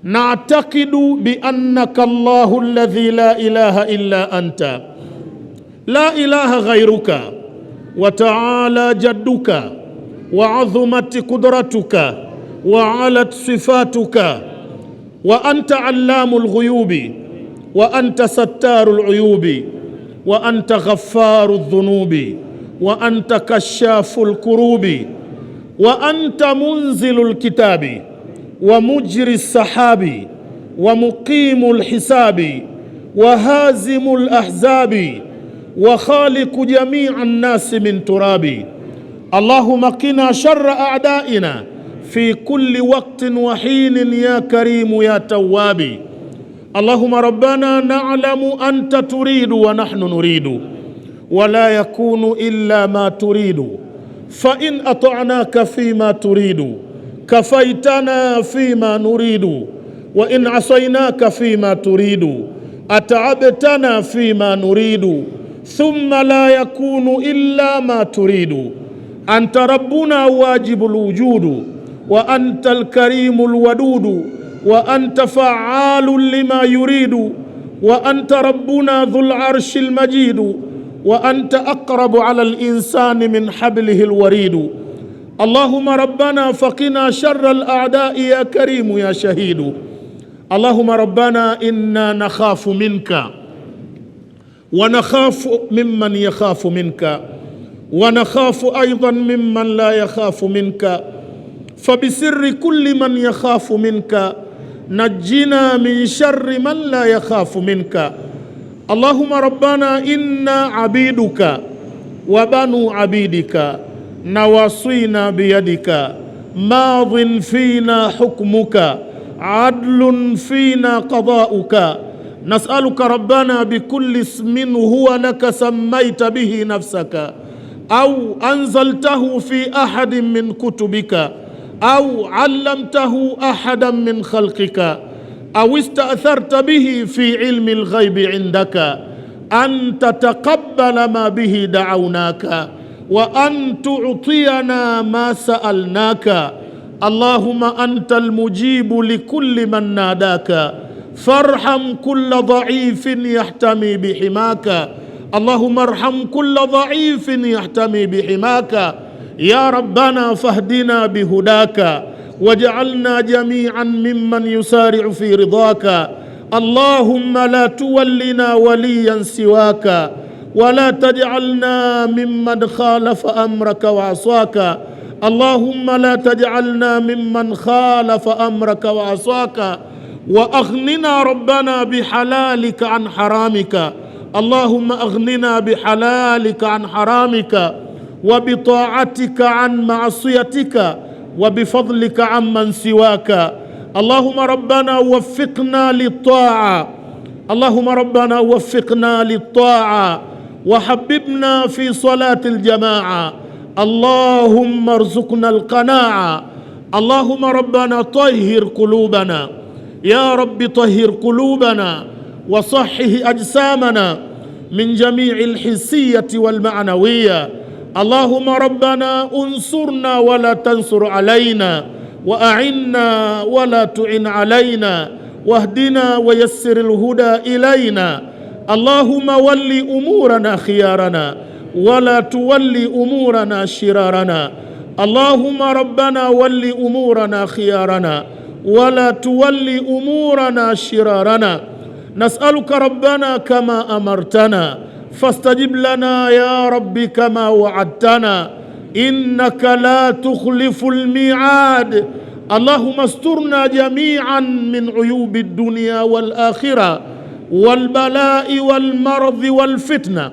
Na'taqidu bi annaka Allahu alladhi la ilaha illa anta, la ilaha ghayruka, wa ta'ala jadduka, wa 'azumat qudratuka, wa 'alat sifatuka, wa anta 'allamul ghuyubi, wa anta sattarul uyubi, wa anta ghaffarudh dhunubi, wa anta kashaful kurubi wa anta munzilul kitabi wa mujri sahabi wa muqimul hisabi wa hazimul ahzabi wa khaliqu jami'an nasi min turabi. Allahumma qina sharra a'daina fi kulli waqtin wa hinin ya karimu ya tawwabi. Allahumma rabbana na'lamu anta turidu wa nahnu nuridu wa la yakunu illa ma turidu fa in ata'naka fima turidu kafaitana fima nuridu wa in asaynaka fima turidu ata'abtana fima nuridu thumma la yakunu illa ma turidu anta rabbuna wajibul wujudu wa anta al-karimul wadudu wa anta fa'alun lima yuridu wa anta rabbuna dhul arshil majidu wa anta aqrabu ala al-insani min hablihi al-waridu. Allahumma rabbana faqina sharra al-a'da'i ya karimu ya shahidu. Allahumma rabbana inna nakhafu minka wa nakhafu mimman yakhafu minka wa nakhafu aidan mimman la yakhafu minka fabisirri kulli man yakhafu minka najjina min sharri man la yakhafu minka. Allahumma rabbana inna abiduka wa banu abidika nawasina biyadika madhin fina hukmuka adlun fina qada'uka nas'aluka rabbana bikulli ismin huwa laka sammayta bihi nafsaka au anzaltahu fi ahadin min kutubika au allamtahu ahadan min khalqika au ista'tharta bihi fi ilmi al-ghaibi indaka an tataqabbala ma bihi da'awnaka wa an tu'tiyana ma sa'alnaka. Allahumma anta al-mujibu likulli man nadaka farham kulla dha'ifin yahtami bihimaka. Allahumma arham kulla dha'ifin yahtami bihimaka ya rabbana fahdina bihudaka waj'alna jami'an mimman yusari'u fi ridaka. Allahumma la tuwallina waliyan siwaka wa la taj'alna mimman khalafa amraka wa asaka. Allahumma la taj'alna mimman khalafa amraka wa asaka wa aghnina rabbana bihalalika an haramika. Allahumma aghnina bihalalika an haramika wa bita'atika an ma'asiyatika wa bifadlika amman siwaka. Allahumma rabbana waffiqna lit-ta'a. Allahumma rabbana waffiqna lit-ta'a wa habibna fi salati al-jama'a. Allahumma arzuqna al-qana'a. Allahumma rabbana tahhir qulubana ya rabbi, tahhir qulubana wa sahhih ajsamana min jami'il hissiyati wal ma'nawiyya. Allahumma rabbana unsurna wa la tansur alayna wa a'inna wa la tu'in alayna wahdina wa yassiril huda ilayna. Allahumma walli umurana khiyarana wa la tuwalli umurana shirarana. Allahumma rabbana walli umurana khiyarana wa la tuwalli umurana shirarana. Nas'aluka rabbana kama amartana fastajib lana ya rabbi kama wa'adtana innaka la tukhliful mi'ad. Allahumma asturna jami'an min uyubi ad-dunya wal akhirah wal bala'i wal maradhi wal fitna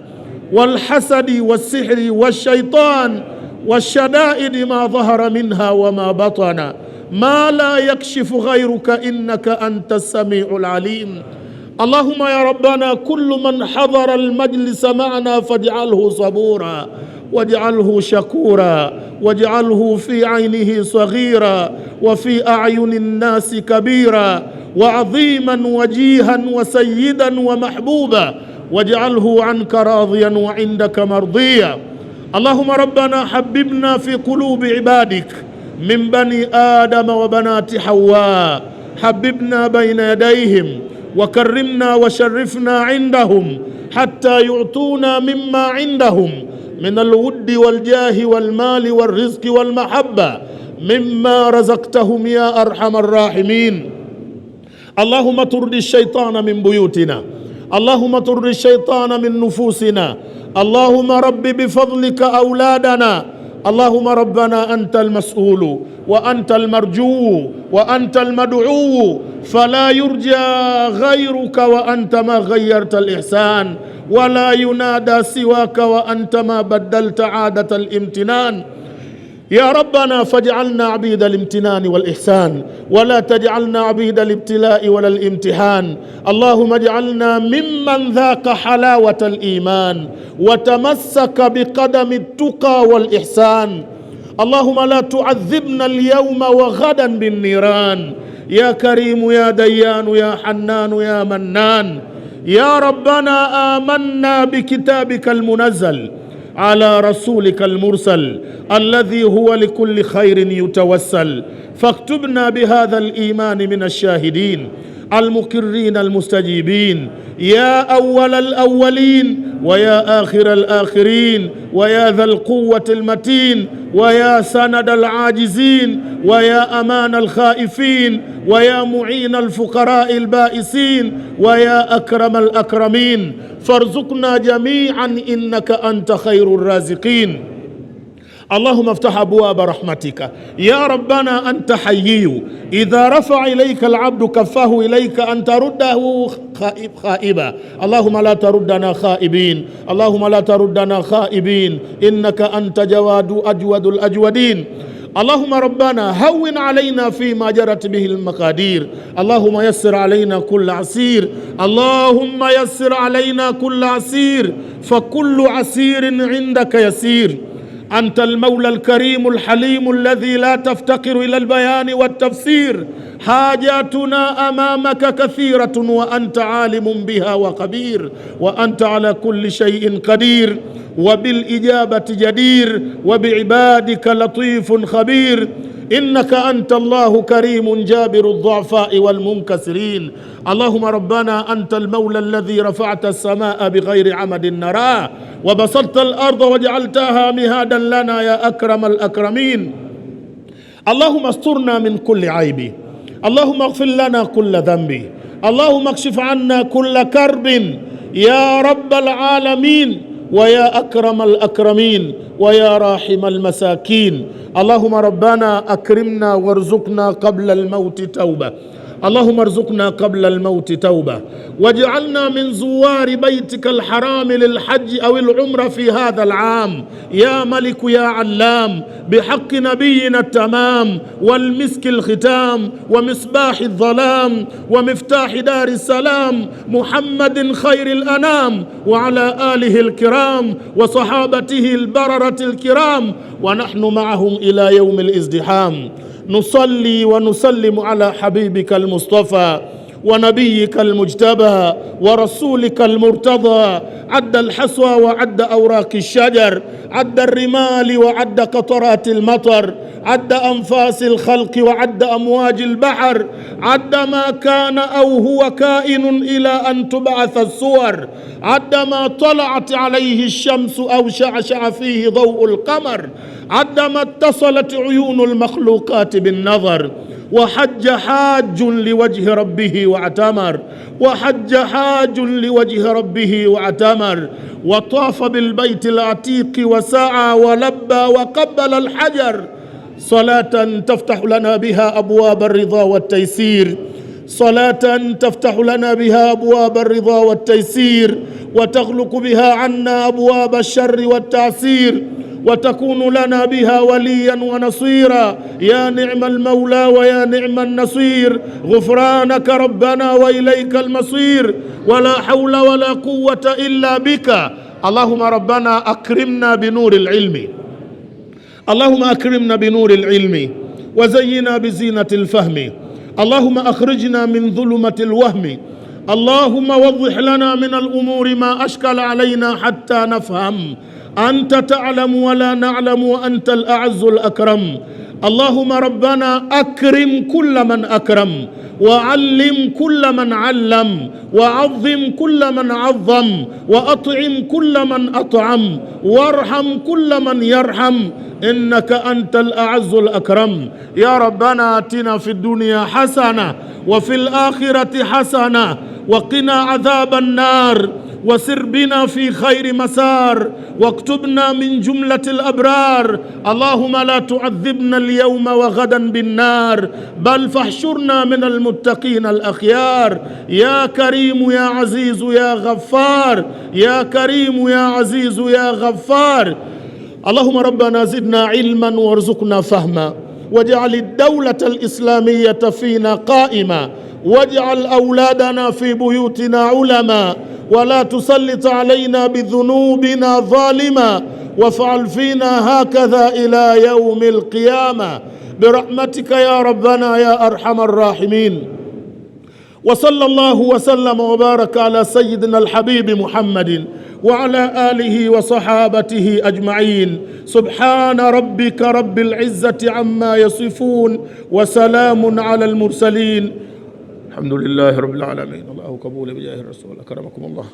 wal hasadi was sihri wash shaitan wash shada'id ma dhahara minha wa ma batana ma la yakshifu ghayruka innaka antas sami'ul alim. Allahumma ya rabbana kullu man hadhara al-majlis ma'ana faj'alhu sabura waj'alhu shakura waj'alhu fi 'aynihi saghira wa fi a'yuni an-nasi kabira wa 'aziman wajihan wa sayyidan wa mahbuba waj'alhu 'anka radiyan wa 'indaka mardiya. Allahumma rabbana habbibna fi qulubi ibadik min bani adama wa banati hawa habbibna bayna yadayhim وكرمنا وشرفنا عندهم حتى يعطونا مما عندهم من الود والجاه والمال والرزق والمحبة مما رزقتهم يا أرحم الراحمين. اللهم طرد الشيطان من بيوتنا. اللهم طرد الشيطان من نفوسنا. اللهم رب بفضلك أولادنا. اللهم ربنا أنت المسؤول وأنت المرجو وأنت المدعو، فلا يرجى غيرك وأنت ما غيرت الإحسان، ولا ينادى سواك وأنت ما بدلت عادة الامتنان. يا ربنا فاجعلنا عبيد الامتنان والإحسان، ولا تجعلنا عبيد الابتلاء ولا الامتحان. اللهم اجعلنا ممن ذاق حلاوة الإيمان وتمسك بقدم التقى والإحسان. اللهم لا تعذبنا اليوم وغدا بالنيران. يا كريم يا ديان يا حنان يا منان. يا ربنا آمنا بكتابك المنزل على رسولك المرسل الذي هو لكل خير يتوسل، فاكتبنا بهذا الإيمان من الشاهدين المقرين المستجيبين. يا أول الأولين ويا آخر الآخرين ويا ذا القوة المتين ويا سند العاجزين ويا أمان الخائفين ويا معين الفقراء البائسين ويا أكرم الأكرمين، فارزقنا جميعا إنك أنت خير الرازقين. اللهم افتح أبواب رحمتك. يا ربنا أنت حيي، إذا رفع إليك العبد كفه إليك أن ترده خائبا. اللهم لا تردنا خائبين، اللهم لا تردنا خائبين، إنك أنت جواد أجود الأجودين. اللهم ربنا هون علينا فيما جرت به المقادير. اللهم يسر علينا كل عسير، اللهم يسر علينا كل عسير، فكل عسير عندك يسير. أنت المولى الكريم الحليم الذي لا تفتقر إلى البيان والتفسير. حاجاتنا أمامك كثيرة وأنت عالم بها وخبير، وأنت على كل شيء قدير، وبالإجابة جدير، وبعبادك لطيف خبير. إنك أنت الله كريم جابر الضعفاء والمنكسرين. اللهم ربنا أنت المولى الذي رفعت السماء بغير عمد نراه، وبسطت الأرض وجعلتها مهادا لنا يا أكرم الأكرمين. اللهم استرنا من كل عيب، اللهم اغفر لنا كل ذنب، اللهم اكشف عنا كل كرب يا رب العالمين ويا أكرم الأكرمين ويا راحم المساكين. اللهم ربنا أكرمنا وارزقنا قبل الموت توبة، اللهم ارزقنا قبل الموت توبة، واجعلنا من زوار بيتك الحرام للحج أو العمرة في هذا العام يا ملك يا علام، بحق نبينا التمام والمسك الختام ومصباح الظلام ومفتاح دار السلام محمد خير الأنام، وعلى آله الكرام وصحابته البررة الكرام، ونحن معهم إلى يوم الازدحام. نصلي ونسلم على حبيبك المصطفى ونبيك المجتبى ورسولك المرتضى، عد الحصى وعد أوراق الشجر، عد الرمال وعد قطرات المطر، عد أنفاس الخلق وعد أمواج البحر، عد ما كان أو هو كائن إلى أن تبعث الصور، عد ما طلعت عليه الشمس أو شعشع فيه ضوء القمر، عد ما اتصلت عيون المخلوقات بالنظر. وحج حاج لوجه ربه واعتمر، وحج حاج لوجه ربه واعتمر، وطاف بالبيت العتيق وسعى ولبى وقبل الحجر، صلاة تفتح لنا بها أبواب الرضا والتيسير، صلاة تفتح لنا بها أبواب الرضا والتيسير، وتغلق بها عنا أبواب الشر والتعسير، وتكون لنا بها وليا ونصيرا. يا نعم المولى ويا نعم النصير، غفرانك ربنا وإليك المصير، ولا حول ولا قوة إلا بك. اللهم ربنا أكرمنا بنور العلم، اللهم أكرمنا بنور العلم وزينا بزينة الفهم. اللهم أخرجنا من ظلمة الوهم، اللهم وضح لنا من الأمور ما أشكل علينا حتى نفهم. أنت تعلم ولا نعلم وأنت الأعز الأكرم. اللهم ربنا أكرم كل من أكرم، وعلم كل من علم، وعظم كل من عظم، وأطعم كل من أطعم، وارحم كل من يرحم، إنك أنت الأعز الأكرم. يا ربنا آتنا في الدنيا حسنة وفي الآخرة حسنة وقنا عذاب النار وسر بنا في خير مسار واكتبنا من جملة الأبرار. اللهم لا تعذبنا اليوم وغدا بالنار، بل فاحشرنا من المتقين الأخيار. يا كريم يا عزيز يا غفار، يا كريم يا عزيز يا غفار. اللهم ربنا زدنا علما وارزقنا فهما، واجعل الدولة الإسلامية فينا قائمة، واجعل أولادنا في بيوتنا علما، ولا تسلط علينا بذنوبنا ظالما، وافعل فينا هكذا إلى يوم القيامة برحمتك يا ربنا يا أرحم الراحمين. وصلى الله وسلم وبارك على سيدنا الحبيب محمد وعلى آله وصحابته أجمعين. سبحان ربك رب العزة عما يصفون، وسلام على المرسلين، الحمد لله رب العالمين. الله قبول بجاه الرسول. أكرمكم الله.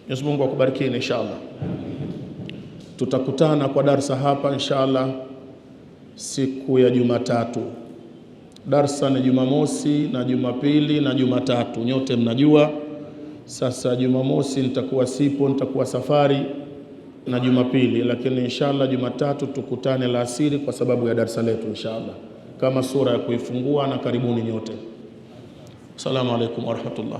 Mwenyezi Mungu akubarikini inshallah. Tutakutana kwa darsa hapa inshallah siku ya Jumatatu. Darsa ni Jumamosi na Jumapili na Jumatatu, nyote mnajua. Sasa Jumamosi nitakuwa sipo, nitakuwa safari, na Jumapili, lakini inshallah Jumatatu tukutane la asiri kwa sababu ya darsa letu inshallah, kama sura ya kuifungua, na karibuni nyote. Assalamu alaikum warahmatullah.